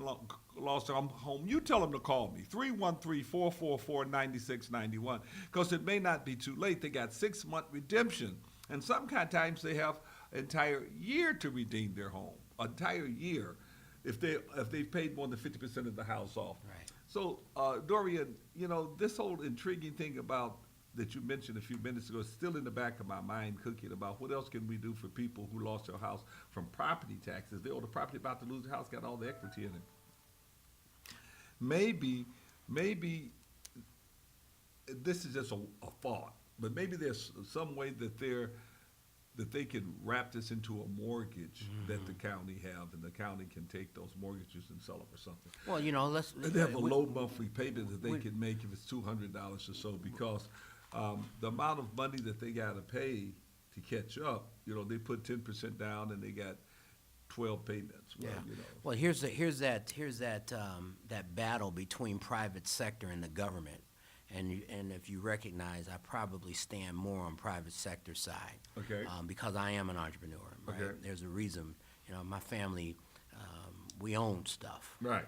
lost their home, you tell them to call me, 313-444-9691, because it may not be too late. They got 6-month redemption. And sometimes they have an entire year to redeem their home, an entire year, if they've paid more than 50% of the house off. Right. So, Dorian, this whole intriguing thing about that you mentioned a few minutes ago is still in the back of my mind cooking about what else can we do for people who lost their house from property taxes. They own the property about to lose the house, got all the equity in it. Maybe this is just a thought, but maybe there's some way that they can wrap this into a mortgage that the county have, and the county can take those mortgages and sell them or something. Well, let's. They have a low monthly payment that they can make if it's $200 or so, because the amount of money that they got to pay to catch up, they put 10% down and they got 12 payments. Well, Yeah. Well, here's that battle between private sector and the government, and if you recognize, I probably stand more on private sector side. Okay. Because I am an entrepreneur. Right? Okay. There's a reason. My family. We own stuff. Right.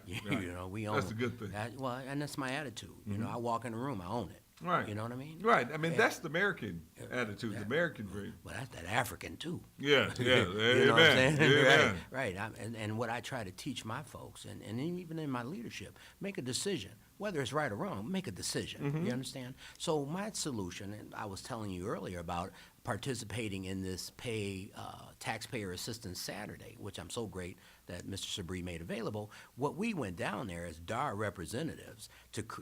We own. That's a good thing. And that's my attitude. I walk in the room, I own it. Right. You know what I mean? Right. I mean, that's the American attitude, the American dream. Well, that's that African too. Yeah. You know what I'm Amen. saying? Amen. Right. And what I try to teach my folks, and even in my leadership, make a decision. Whether it's right or wrong, make a decision. You understand? So my solution, and I was telling you earlier about participating in this taxpayer assistance Saturday, which I'm so great that Mr. Sabri made available. What we went down there as DAR representatives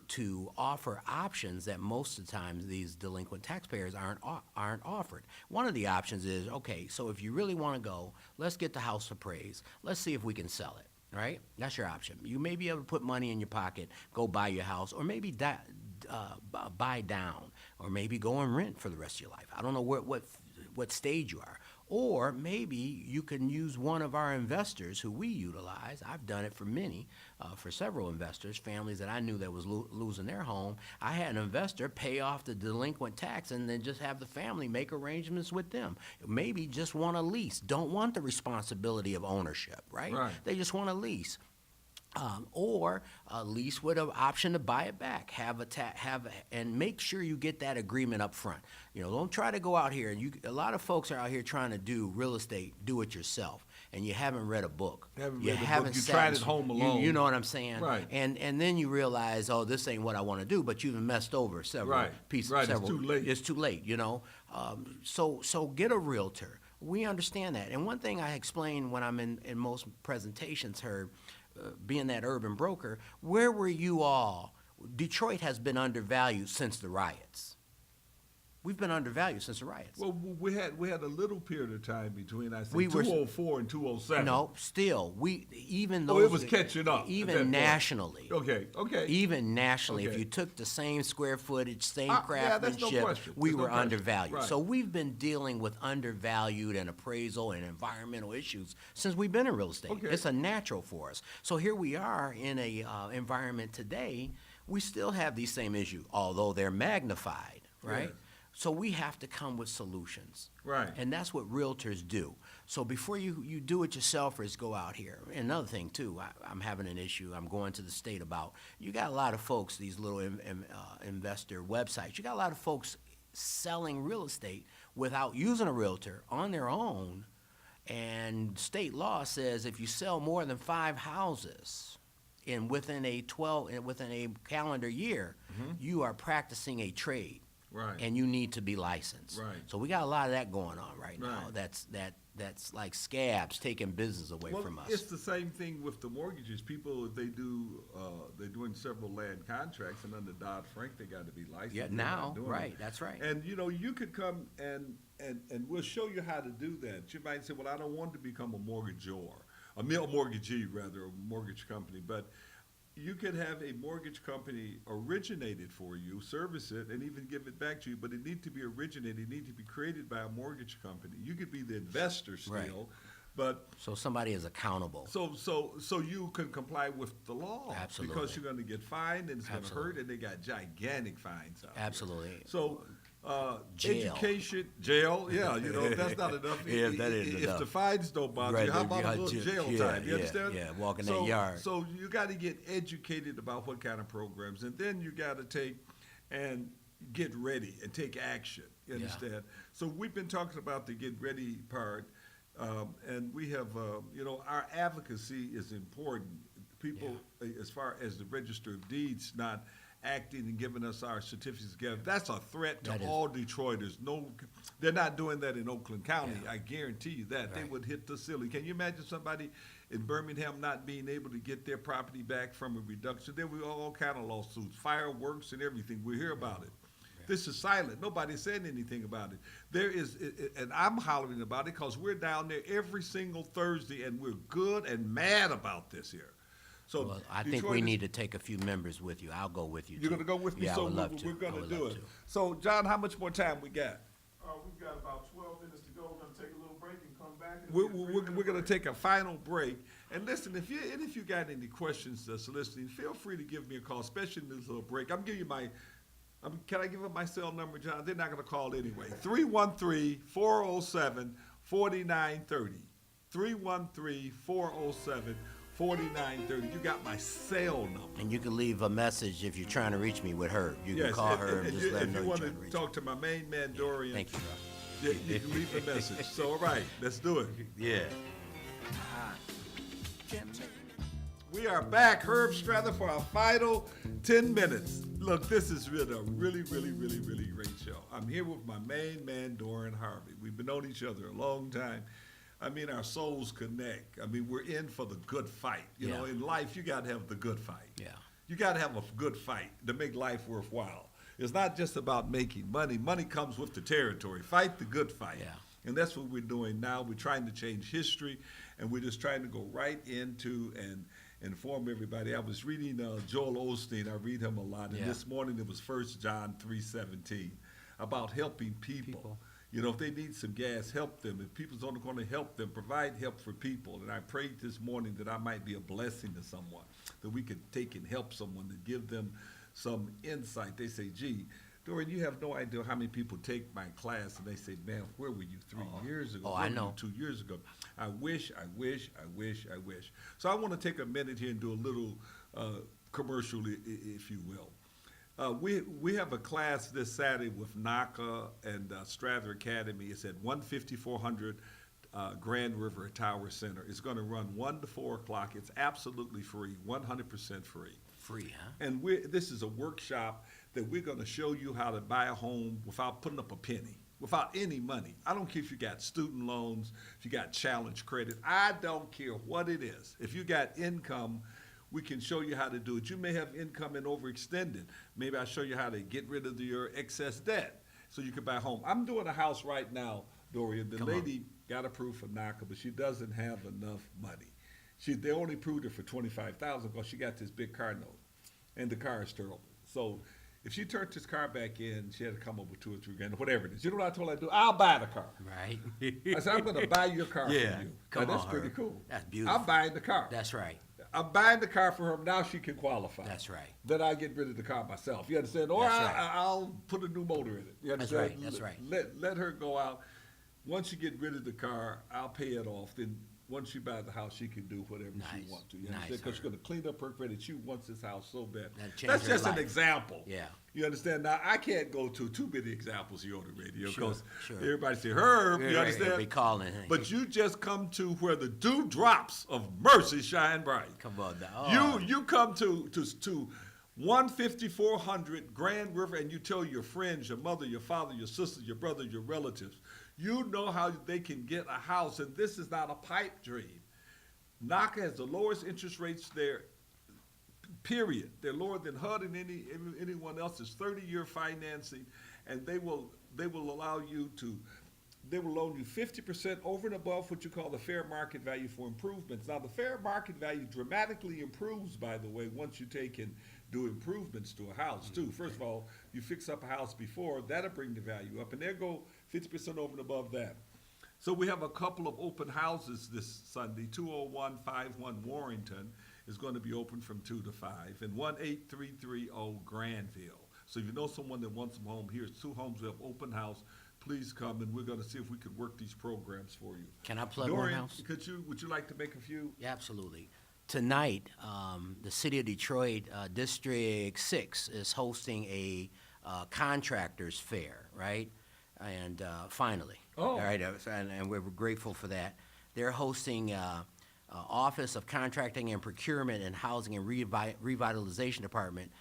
to offer options that most of the times these delinquent taxpayers aren't offered. One of the options is, okay, so if you really want to go, let's get the house appraised. Let's see if we can sell it. Right? That's your option. You may be able to put money in your pocket, go buy your house, or maybe buy down, or maybe go and rent for the rest of your life. I don't know what stage you are. Or maybe you can use one of our investors who we utilize. I've done it for for several investors, families that I knew that was losing their home. I had an investor pay off the delinquent tax and then just have the family make arrangements with them. Maybe just want a lease, don't want the responsibility of ownership, right? Right. They just want a lease. Or a lease with an option to buy it back. And make sure you get that agreement up front. You know, don't try to go out here and a lot of folks are out here trying to do real estate, do it yourself, and you haven't read a book. You tried it home alone. You know what I'm saying? Right. And then you realize, oh, this ain't what I want to do, but you've messed over several pieces. Right. It's too late. It's too late. You know, so get a realtor. We understand that. And one thing I explain when I'm in most presentations, being that urban broker, where were you all? Detroit has been undervalued since the riots. We've been undervalued since the riots. Well, we had a little period of time between, I think, 204 and 207. No, still, even it was catching up. Even nationally. Okay. Even nationally, if Okay. you took the same square footage, same that's no craftsmanship, question. we There's no were question. undervalued. Right. So we've been dealing with undervalued and appraisal and environmental issues since we've been in real estate. Okay. It's a natural for us. So here we are in a environment today. We still have these same issues, although they're magnified, right? Yeah. So we have to come with solutions. Right. And that's what realtors do. So before you do it yourselfers, go out here. And another thing, too, I'm having an issue. I'm going to the state about, you got a lot of folks, these little investor websites, you got a lot of folks selling real estate without using a realtor on their own. And state law says if you sell more than 5 houses within a calendar year, you are practicing a trade. Right. And you need to be licensed. Right. So we got a lot of that going on right now. Right. That's like scabs taking business away from us. It's the same thing with the mortgages. People, if they're doing several land contracts, and under Dodd-Frank, they got to be licensed. Yeah, They're not now, doing right, it. that's right. And, you could come and we'll show you how to do that. You might say, well, I don't want to become a mortgagee, rather, a mortgage company. But you could have a mortgage company originate it for you, service it, and even give it back to you, but it needs to be originated, it needs to be created by a mortgage company. You could be the investor still, Right. but So somebody is accountable. so you can comply with the law. Absolutely. Because you're going to get fined, and it's going to hurt, Absolutely. and they got gigantic fines out there. Absolutely. So, Jail. education, jail, yeah, if that's not enough. Yeah, that isn't if enough. the fines don't bother Right, you, how you about a got little jail yeah, time? You yeah, understand? yeah, walk in that yard. So you got to get educated about what kind of programs, and then you got to take and get ready and take action. You Yeah. understand? So we've been talking about the get ready part, and we have, our advocacy is important. People, as far as the Register of Deeds not acting and giving us our certificates together, that's a threat to That is- all Detroiters. They're not doing that in Oakland County. Yeah. I guarantee you that. They Right. would hit the ceiling. Can you imagine somebody in Birmingham not being able to get their property back from a reduction? There were all kind of lawsuits, fireworks and everything. We hear about it. This is silent. Nobody's saying anything about it. There is, and I'm hollering about it because we're down there every single Thursday, and we're good and mad about this here. So Well, I think Detroit we is- need to take a few members with you. I'll go with you. You're too. going to go with me? Yeah, So I would love to. we're going I to would do love it. to. So, John, how much more time we got? We've got about 12 minutes to go. We're gonna take a little break and come back. And We're going to take a final break. And listen, if you got any questions that's listening, feel free to give me a call, especially in this little break. I'm giving you can I give up my cell number, John? They're not going to call anyway. 313-407-4930. 313-407-4930. You got my cell number. And you can leave a message if you're trying to reach me with her. You can Yes, call her and just let her if know you you're want trying to to reach talk to my main man, Dorian, Thank you, you can leave a message. So, all right, let's do it. Yeah. We are back, Herb Strather, for our final 10 minutes. Look, this has been a really, really, really, really great show. I'm here with my main man, Dorian Harvey. We've been known each other a long time. I mean, our souls connect. I mean, we're in for the good fight. You know, Yeah. in life, you got to have the good fight. Yeah. You got to have a good fight to make life worthwhile. It's not just about making money. Money comes with the territory. Fight the good fight. Yeah. And that's what we're doing now. We're trying to change history, and we're just trying to go right into and inform everybody. I was reading Joel Osteen. I read him a lot, and Yeah. this morning it was 1 John 3:17 about helping people. You know, if they need some gas, help them. If people's on the corner, help them. Provide help for people. And I prayed this morning that I might be a blessing to someone, that we could take and help someone, to give them some insight. They say, gee, Dorian, you have no idea how many people take my class, and they say, man, where were you 3 years ago? Oh, Where I were you know. 2 years ago? I wish. So I want to take a minute here and do a little commercial, if you will. We have a class this Saturday with NACA and Strather Academy. It's at 15400 Grand River Tower Center. It's going to run 1 to 4 o'clock. It's absolutely free, 100% free. Free, huh? And this is a workshop that we're going to show you how to buy a home without putting up a penny, without any money. I don't care if you got student loans, if you got challenge credit. I don't care what it is. If you got income, we can show you how to do it. You may have income and overextended. Maybe I'll show you how to get rid of your excess debt so you can buy a home. I'm doing a house right now, Dorian. The Come on. lady got approved for NACA, but she doesn't have enough money. They only approved her for $25,000 because she got this big car note, and the car is terrible. So if she turned this car back in, she had to come up with $2 or $3 grand, whatever it is. You know what I told her to do? I'll buy the car. Right. I said, I'm going to buy your car Yeah, from you. come Now, that's on, pretty Herb. cool. That's beautiful. I'm buying the car. That's right. I'm buying the car for her. Now she can qualify. That's right. Then I get rid of the car myself. You understand? Or That's right. I'll put a new motor in it. You That's understand? right, that's right. Let her go out. Once you get rid of the car, I'll pay it off. Then once you buy the house, she can do whatever Nice, she wants to. You nice, understand? Because she's Herb. going to clean up her credit. She wants this house so bad. That'll change That's her just life. an example. Yeah. You understand? Now, I can't go to too many examples here on the radio Sure, because sure. everybody say, Herb, Right, you right, understand? they'll be calling. But you just come to where the dewdrops of mercy shine bright. Come on now. You come to 15400 Grand River, and you tell your friends, your mother, your father, your sister, your brother, your relatives, you know how they can get a house, and this is not a pipe dream. NACA has the lowest interest rates there, period. They're lower than HUD and anyone else. It's 30-year financing, and they will allow you to. They will loan you 50% over and above what you call the fair market value for improvements. Now, the fair market value dramatically improves, by the way, once you take and do improvements to a house, too. First of all, you fix up a house before, that'll bring the value up, and they'll go 50% over and above that. So we have a couple of open houses this Sunday. 20151 Warrington is going to be open from 2 to 5, and 18330 Granville. So if you know someone that wants a home, here's 2 homes. We have open house. Please come, and we're going to see if we could work these programs for you. Can I plug one Dorian, house? would you like to make a few? Yeah, absolutely. Tonight, the city of Detroit, District 6 is hosting a contractors fair, right? And finally, Oh. all right, and we're grateful for that. They're hosting Office of Contracting and Procurement and Housing and Revitalization Department,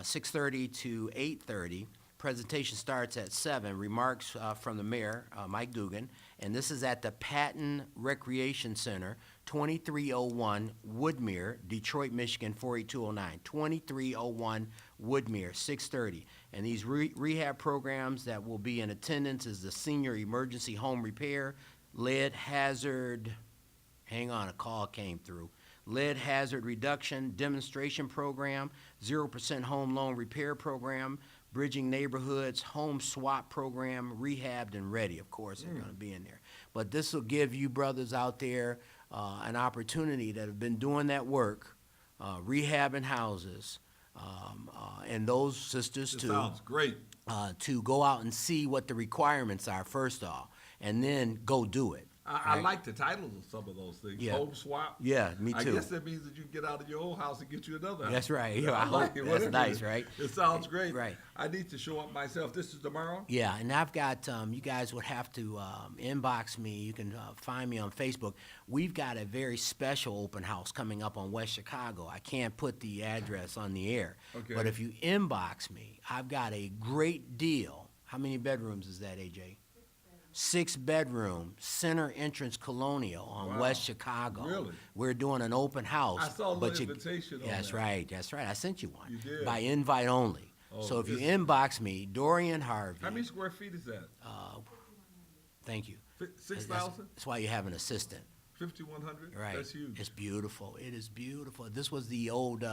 6:30 to 8:30. Presentation starts at 7. Remarks from the mayor, Mike Dugan, and this is at the Patton Recreation Center, 2301 Woodmere, Detroit, Michigan, 48209. 2301 Woodmere, 6:30. And these rehab programs that will be in attendance is the Senior Emergency Home Repair, Lead Hazard, hang on, a call came through. Lead Hazard Reduction Demonstration Program, 0% Home Loan Repair Program, Bridging Neighborhoods, Home Swap Program, Rehabbed and Ready, of course, they're gonna be in there. But this will give you brothers out there an opportunity that have been doing that work, rehabbing houses, and those sisters It too. sounds great. To go out and see what the requirements are first off, and then go do it. I Right. like the titles of some of those things. Yeah. Home swap. Yeah, me I too. guess that means that you can get out of your old house and get you another house. That's right. Yeah, I like it. that's Whatever nice, it is. right? It sounds great. Right. I need to show up myself. This is tomorrow? Yeah, and I've got, you guys would have to inbox me. You can find me on Facebook. We've got a very special open house coming up on West Chicago. I can't put the address on the air. Okay. But if you inbox me, I've got a great deal. How many bedrooms is that, AJ? 6-bedroom, center entrance colonial on Wow. West Chicago. Really? We're doing an open house. I saw a but little invitation on That's that. right, that's right. I sent you one. You did? By invite only. Oh, So if you this- inbox me, Dorian Harvey. How many square feet is that? Thank you. 6,000? That's why you have an assistant. 5,100? Right. That's huge. It's beautiful. It is beautiful. This was the old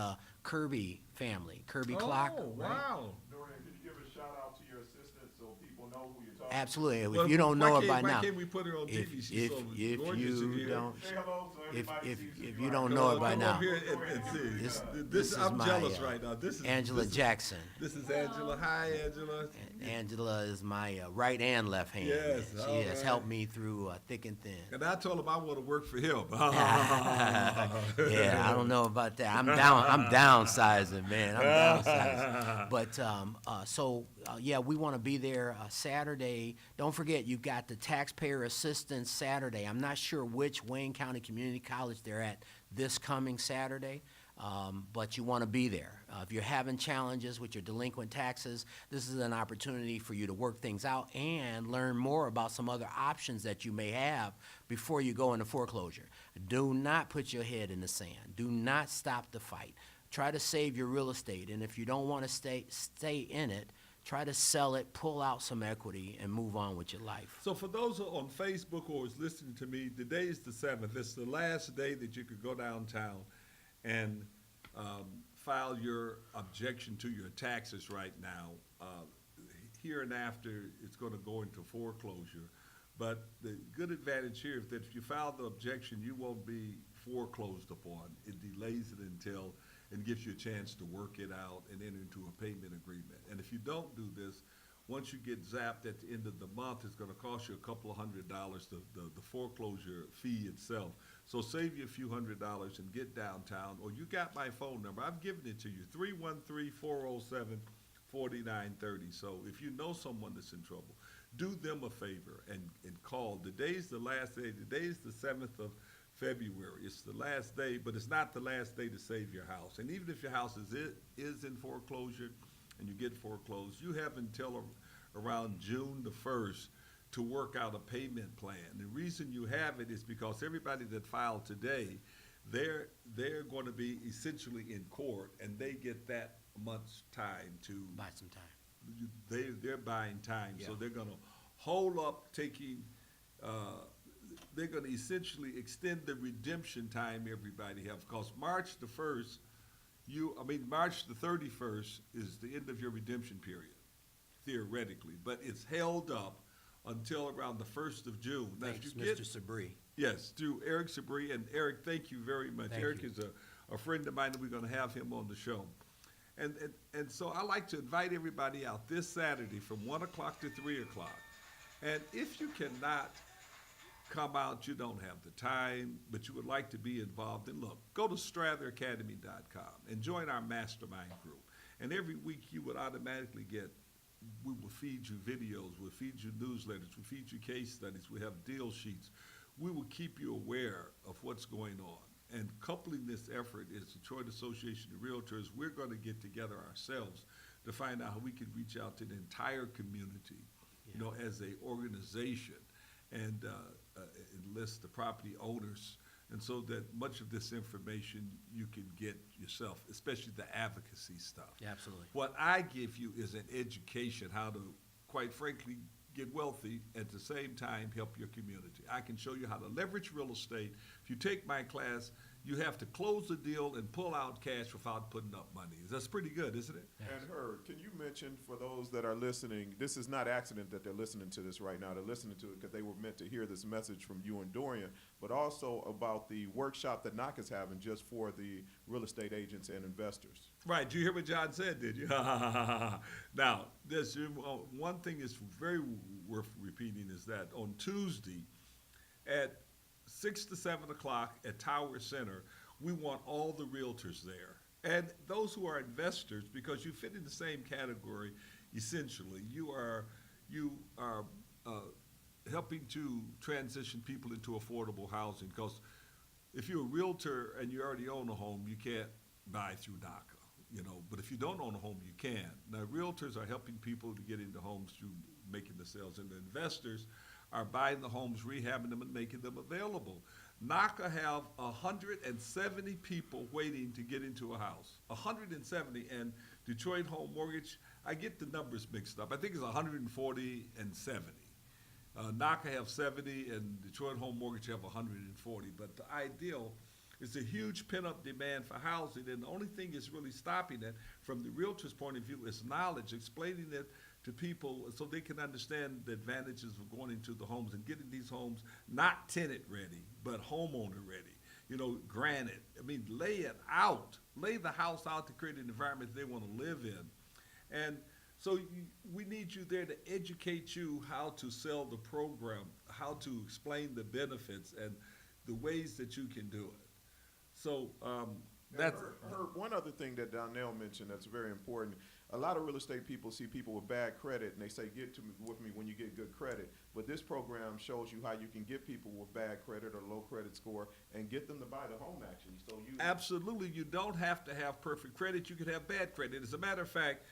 Kirby family, Kirby clock. Oh, right? wow. Dorian, could you give a shout out to your assistant so people know who you're talking Absolutely. Well, If you don't know her by why now, can't we put her on if, TV? She's if, so if gorgeous in you here. don't, to? Say hello so everybody sees who if you you are. don't Come know on, her by come now, over here and see. this This, is I'm my, jealous right now. This is Angela this is- Jackson. This is Angela. Hi, Angela. Angela is my right and left hand. Yes, She all has right. helped me through thick and thin. And I told him I want to work for him. Yeah, I don't know about that. I'm down. I'm downsizing, man. I'm downsizing. But yeah, we want to be there Saturday. Don't forget, you've got the taxpayer assistance Saturday. I'm not sure which Wayne County Community College they're at this coming Saturday. But you want to be there. If you're having challenges with your delinquent taxes, this is an opportunity for you to work things out and learn more about some other options that you may have before you go into foreclosure. Do not put your head in the sand. Do not stop the fight. Try to save your real estate, and if you don't want to stay in it, try to sell it, pull out some equity, and move on with your life. So for those who are on Facebook or is listening to me, today is the 7th. It's the last day that you could go downtown and file your objection to your taxes right now. Here and after, it's going to go into foreclosure. But the good advantage here is that if you file the objection, you won't be foreclosed upon. It delays it until, and gives you a chance to work it out and enter into a payment agreement. And if you don't do this, once you get zapped at the end of the month, it's gonna cost you a couple of $100, the foreclosure fee itself. So save you a few $100s and get downtown, or you got my phone number, I've given it to you, 313-407-4930. So if you know someone that's in trouble, do them a favor and call. Today's the last day, today's the 7th of February. It's the last day, but it's not the last day to save your house. And even if your house is in foreclosure and you get foreclosed, you have until around June the 1st to work out a payment plan. The reason you have it is because everybody that filed today, they're going to be essentially in court, and they get that month's time to Buy some time. they're buying time, so Yeah. they're gonna hold up taking, they're gonna essentially extend the redemption time everybody have, because March the 1st, March the 31st is the end of your redemption period, theoretically, but it's held up until around the 1st of June. Now, if Thanks, you get- Mr. Sabri. Yes, through Eric Sabri, and Eric, thank you very much. Thank Eric you. is a friend of mine, and we're gonna have him on the show. And so I like to invite everybody out this Saturday from 1 o'clock to 3 o'clock. And if you cannot come out, you don't have the time, but you would like to be involved, then look, go to stratheracademy.com and join our mastermind group. And every week you would automatically we will feed you videos, we'll feed you newsletters, we'll feed you case studies, we have deal sheets. We will keep you aware of what's going on. And coupling this effort is the Detroit Association of Realtors. We're going to get together ourselves to find out how we can reach out to the entire community, as a organization, and enlist the property owners. And so that much of this information you can get yourself, especially the advocacy stuff. Yeah, absolutely. What I give you is an education how to, quite frankly, get wealthy, at the same time help your community. I can show you how to leverage real estate. If you take my class, you have to close the deal and pull out cash without putting up money. That's pretty good, isn't it? And Herb, can you mention for those that are listening, this is not accident that they're listening to this right now. They're listening to it because they were meant to hear this message from you and Dorian, but also about the workshop that NOC is having just for the real estate agents and investors. Right, you hear what John said, did you? Now, there's one thing that's very worth repeating is that on Tuesday, at 6 to 7 o'clock at Tower Center, we want all the realtors there. And those who are investors, because you fit in the same category, essentially. You are helping to transition people into affordable housing. Because if you're a realtor and you already own a home, you can't buy through DACA, But if you don't own a home, you can. Now, realtors are helping people to get into homes through making the sales, and the investors are buying the homes, rehabbing them, and making them available. NACA have 170 people waiting to get into a house, 170, and Detroit Home Mortgage, I get the numbers mixed up. I think it's 140 and 70. NACA have 70, and Detroit Home Mortgage have 140. But the ideal is a huge pent-up demand for housing, and the only thing that's really stopping it, from the realtor's point of view, is knowledge, explaining it to people so they can understand the advantages of going into the homes and getting these homes not tenant ready, but homeowner ready. Granted, lay it out, lay the house out to create an environment they want to live in. And so we need you there to educate you how to sell the program, how to explain the benefits and the ways that you can do it. So that's Herb, one other thing that Donnell mentioned that's very important. A lot of real estate people see people with bad credit, and they say, get with me when you get good credit. But this program shows you how you can get people with bad credit or low credit score and get them to buy the home, actually. So absolutely, you don't have to have perfect credit. You can have bad credit. As a matter of fact,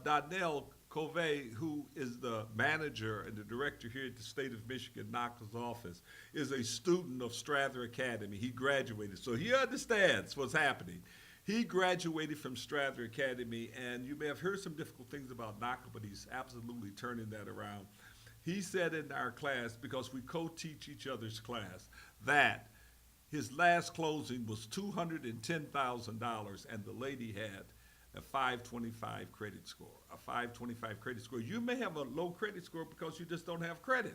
Donnell Covey, who is the manager and the director here at the state of Michigan, NACA's office, is a student of Strather Academy. He graduated, so he understands what's happening. He graduated from Strather Academy, and you may have heard some difficult things about NACA, but he's absolutely turning that around. He said in our class, because we co-teach each other's class, that his last closing was $210,000, and the lady had a 525 credit score. A 525 credit score. You may have a low credit score because you just don't have credit.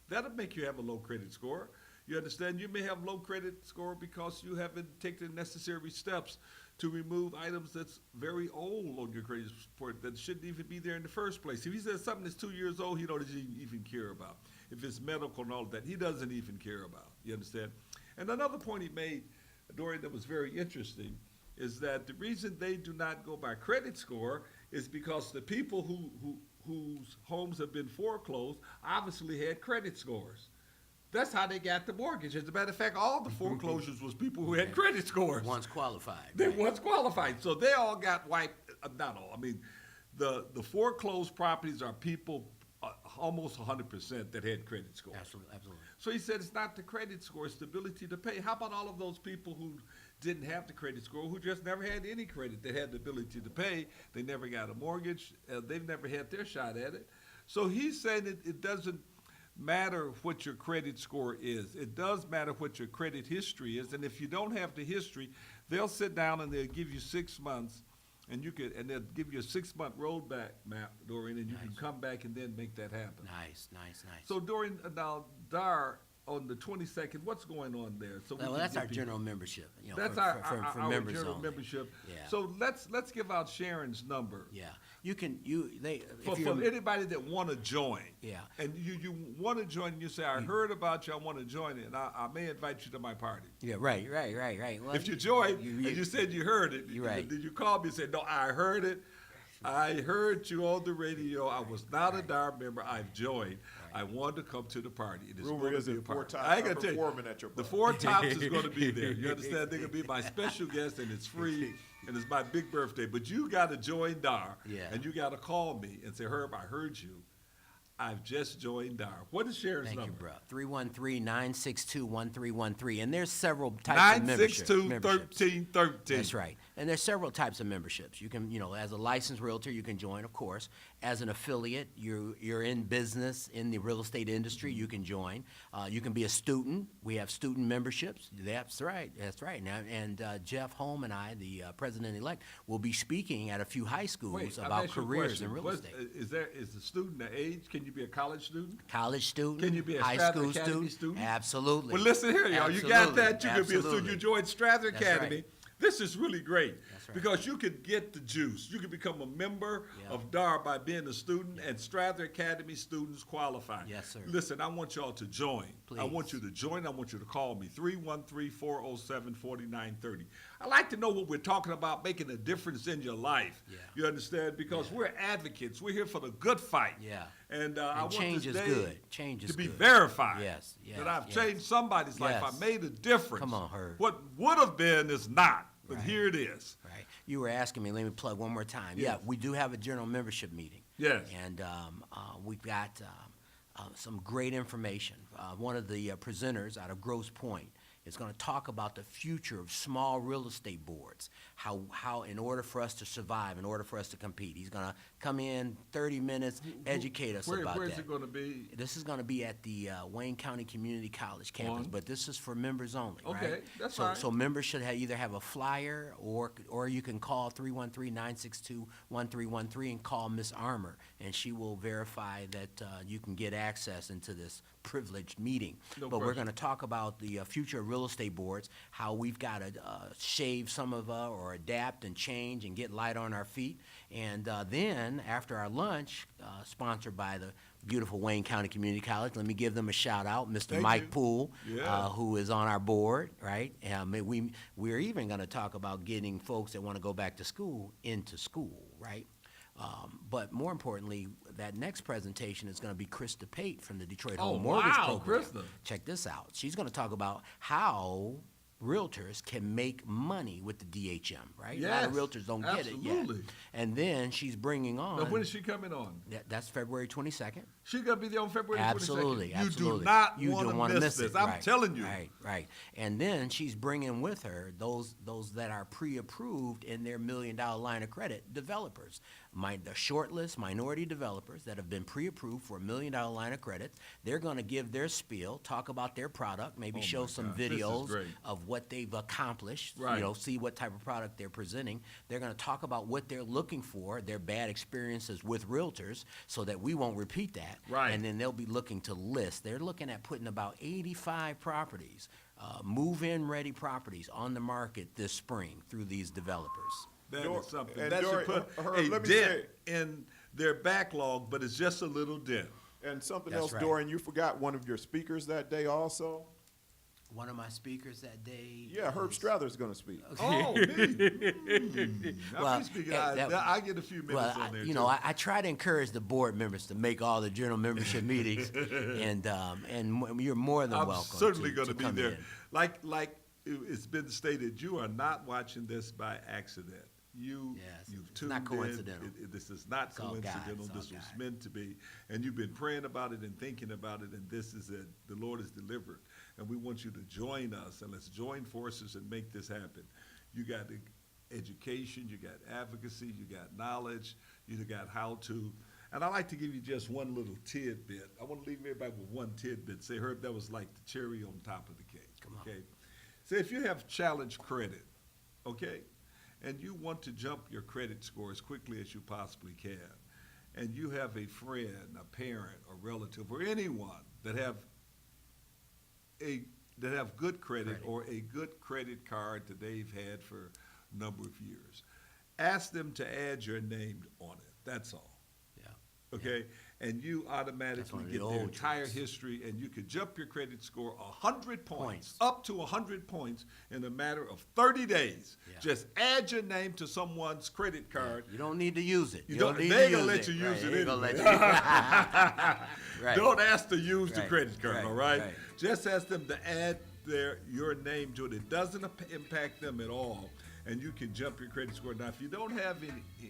That'll make you have a low credit score. You understand? You may have low credit score because you haven't taken the necessary steps to remove items that's very old on your credit report that shouldn't even be there in the first place. If he says something that's 2 years old, he doesn't even care about. If it's medical and all of that, he doesn't even care about. You understand? And another point he made, Dorian, that was very interesting, is that the reason they do not go by credit score is because the people whose homes have been foreclosed obviously had credit scores. That's how they got the mortgage. As a matter of fact, all the foreclosures was people who had credit scores. Once qualified. They right. once qualified. So they all got wiped, not all. The foreclosed properties are people almost 100% that had credit scores. Absolutely. So he said it's not the credit score, it's the ability to pay. How about all of those people who didn't have the credit score, who just never had any credit? They had the ability to pay. They never got a mortgage. They've never had their shot at it. So he's saying it doesn't matter what your credit score is. It does matter what your credit history is. And if you don't have the history, they'll sit down and they'll give you 6 months, and they'll give you a 6-month rollback map, Dorian, and you can come back and then make that happen. Nice. So Dorian, now DAR on the 22nd, what's going on there? So Well, that's our general membership. That's for our members general only. membership. Yeah. So let's give out Sharon's number. Yeah, if For you're- anybody that want to join. Yeah. And you want to join, and you say, I heard about you, I want to join it, and I may invite you to my party. Yeah, right. Well, If you join, you- and you said you heard it, You're right. then you called me and said, no, I heard it. I heard you on the radio. I was not a DAR member. I've joined. I wanted to come to the party. It is Rumor going to is be a that four party. tops I ain't are gonna tell you, performing at your the party. 4 tops is going to be there. You understand? They're going to be my special guest, and it's free, and it's my big birthday. But you got to join DAR, Yeah. and you got to call me and say, Herb, I heard you. I've just joined DAR. What is Sharon's Thank you, number? bro. 313-962-1313. And there's several types of memberships. 962-1313. That's right. And there's several types of memberships. You can, as a licensed realtor, you can join, of course. As an affiliate, you're in business in the real estate industry, you can join. You can be a student. We have student memberships. That's right. Now, and Jeff Holm and I, the president-elect, will be speaking at a few high schools Wait, I'll about ask you a careers question. in real What- estate. Is the student the age? Can you be a college student? College student, Can you be a high Strather school Academy student? Absolutely. Well, listen here, y'all. You got Absolutely. that. You can be a student. Absolutely. You joined Strather That's Academy. right. This is really great That's right. because you could get the juice. You could become a member Yeah. of DAR by being a student, and Strather Academy students qualify. Yes, sir. Listen, I want y'all to join. I want Please. you to join. I want you to call me, 313-407-4930. I like to know what we're talking about, making a difference in your life. Yeah. You understand? Because Yeah. we're advocates. We're here for the good fight. Yeah. And I want change this is day good. Change is to be good. verified. Yes, yes, That I've yes. changed somebody's life. Yes. I made a difference. Come on, Herb. What would have been is not, but Right. here it is. Right. You were asking me, let me plug one more time. Yes. Yeah, we do have a general membership meeting. Yes. And we've got some great information. One of the presenters out of Grosse Pointe is going to talk about the future of small real estate boards, how in order for us to survive, in order for us to compete. He's going to come in 30 minutes, educate us about Where's that. it going to be? This is going to be at the Wayne County Community College campus, On? but this is for members only, right? Okay, that's so, fine. So members should either have a flyer or you can call 313-962-1313 and call Miss Armour, and she will verify that you can get access into this privileged meeting. No But we're question. going to talk about the future of real estate boards, how we've got to shave some of or adapt and change and get light on our feet. And then after our lunch, sponsored by the beautiful Wayne County Community College, let me give them a shout out, Mr. Thank Mike you. Poole, Yeah. who is on our board, right? We're even going to talk about getting folks that want to go back to school into school, right? But more importantly, that next presentation is going to be Krista Pate from the Detroit Oh, Home Mortgage wow, Program. Krista. Check this out. She's going to talk about how realtors can make money with the DHM, right? A lot of Yes, realtors don't get it yet. absolutely. And then she's bringing on. Now, when is she coming on? That's February 22nd. She's going to be there on February 22nd. Absolutely, You absolutely. do not You want don't to wanna miss this. it. I'm Right, telling you. Right, right. And then she's bringing with her those that are pre-approved in their $1 million line of credit developers. The shortlist minority developers that have been pre-approved for $1 million line of credit. They're going to give their spiel, talk about their product, maybe Oh show my some gosh, this is videos great. of what they've accomplished. Right. See what type of product they're presenting. They're going to talk about what they're looking for, their bad experiences with realtors, so that we won't repeat that. Right. And then they'll be looking to list. They're looking at putting about 85 properties, move-in ready properties on the market this spring through these developers. That Dor- is something. and That Dory, should put Herb, a let me dent in their backlog, but it's just a little dent. And something That's else, right. Dorian, you forgot one of your speakers that day also? One of my speakers that day. Yeah, Herb is- Strather's going to speak. Oh, me. Well, I'm speaking. I get a few minutes Well, on there, you too. know, I try to encourage the board members to make all the general membership meetings, and you're more than I'm welcome. certainly going to be come there. in. Like it's been stated, you are not watching this by accident. You've It's tuned not coincidental. in. This is not It's all God. coincidental. It's all This was God. meant to be, and you've been praying about it and thinking about it, and this is it. The Lord has delivered, and we want you to join us, and let's join forces and make this happen. You got the education, you got advocacy, you got knowledge, you got how to. And I like to give you just one little tidbit. I want to leave everybody with one tidbit. Say, Herb, that was like the cherry on top of the cake. Come on. Okay. Say if you have challenge credit, okay, and you want to jump your credit score as quickly as you possibly can, and you have a friend, a parent, a relative, or anyone that have good credit or a good credit card that they've had for a number of years, ask them to add your name on it. That's all. Yeah. Okay, and you That's one automatically of the get their old entire tricks. history, and you could jump your credit score 100 points, Points. up to 100 points in a matter of 30 days. Yeah. Just add your name to someone's credit card. You don't need to use it. You don't don't- need they to gonna use let it. you use Right, it they gonna anyway. let you- Right. Don't ask to use the Right, credit card, right, all right? right. Just ask them to add your name to it. It doesn't impact them at all, and you can jump your credit score. Now, if you don't have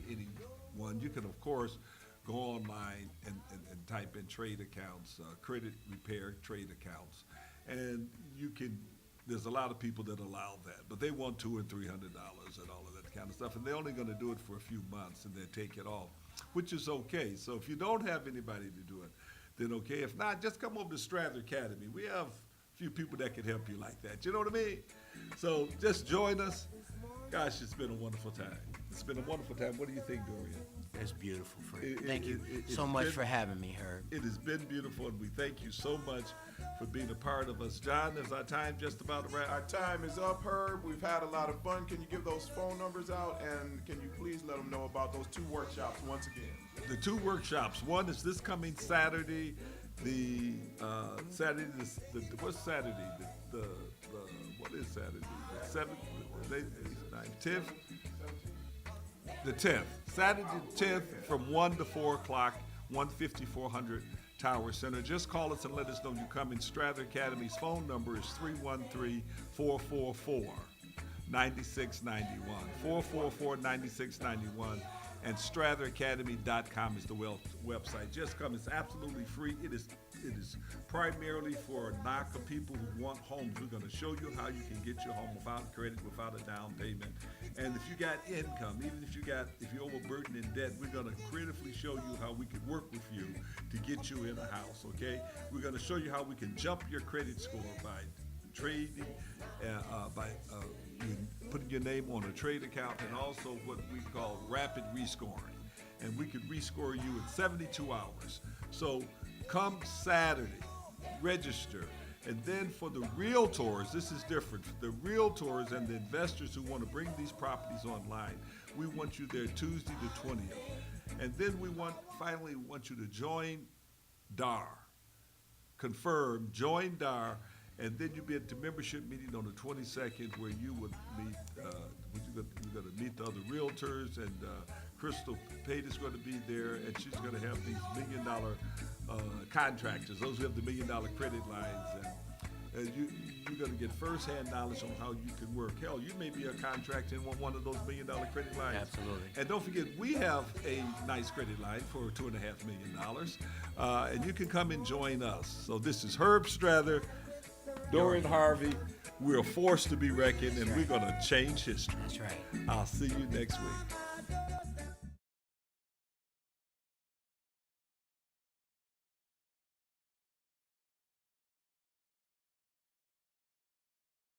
anyone, you can, of course, go online and type in trade accounts, credit repair trade accounts, and you can. There's a lot of people that allow that, but they want $200 and $300 and all of that kind of stuff, and they're only going to do it for a few months and then take it off, which is okay. So if you don't have anybody to do it, then okay. If not, just come over to Strather Academy. We have a few people that can help you like that. You know what I mean? So just join us. Gosh, it's been a wonderful time. It's been a wonderful time. What do you think, Dorian? It's beautiful, Fred. It- Thank you it's so much been- for having me, Herb. It has been beautiful, and we thank you so much for being a part of us. John, is our time just about to wrap? Our time is up, Herb. We've had a lot of fun. Can you give those phone numbers out, and can you please let them know about those 2 workshops once again? The 2 workshops. One is this coming Saturday. The Saturday. What's Saturday? The what is Saturday? The 7th, the 8th, 9th, 10th. The 10th. Saturday the 10th from 1 to 4 o'clock. 15400 Tower Center. Just call us and let us know you come in. Strather Academy's phone number is 313-444-9691. 444-9691. And StratherAcademy.com is the website. Just come. It's absolutely free. It is primarily for NACA people who want homes. We're going to show you how you can get your home without credit, without a down payment. And if you got income, even if you're overburdened in debt, we're going to creatively show you how we can work with you to get you in a house, okay? We're going to show you how we can jump your credit score by trading, by putting your name on a trade account, and also what we call rapid rescoring. And we could rescore you in 72 hours. So come Saturday, register. And then for the realtors, this is different. For the realtors and the investors who want to bring these properties online, we want you there Tuesday the 20th. And then finally want you to join DAR. Confirm, join DAR, and then you'll be at the membership meeting on the 22nd where you would meet, you're going to meet the other realtors, and Crystal Pate is going to be there, and she's going to have these $1 million contractors, those who have the $1 million credit lines, and you're going to get first-hand knowledge on how you can work. Hell, you may be a contractor and want one of those $1 million credit lines. Absolutely. And don't forget, we have a nice credit line for $2.5 million, and you can come and join us. So this is Herb Strather, Dorian Harvey. We're a force to be reckoned, and we're going to change history. That's right. I'll see you next week.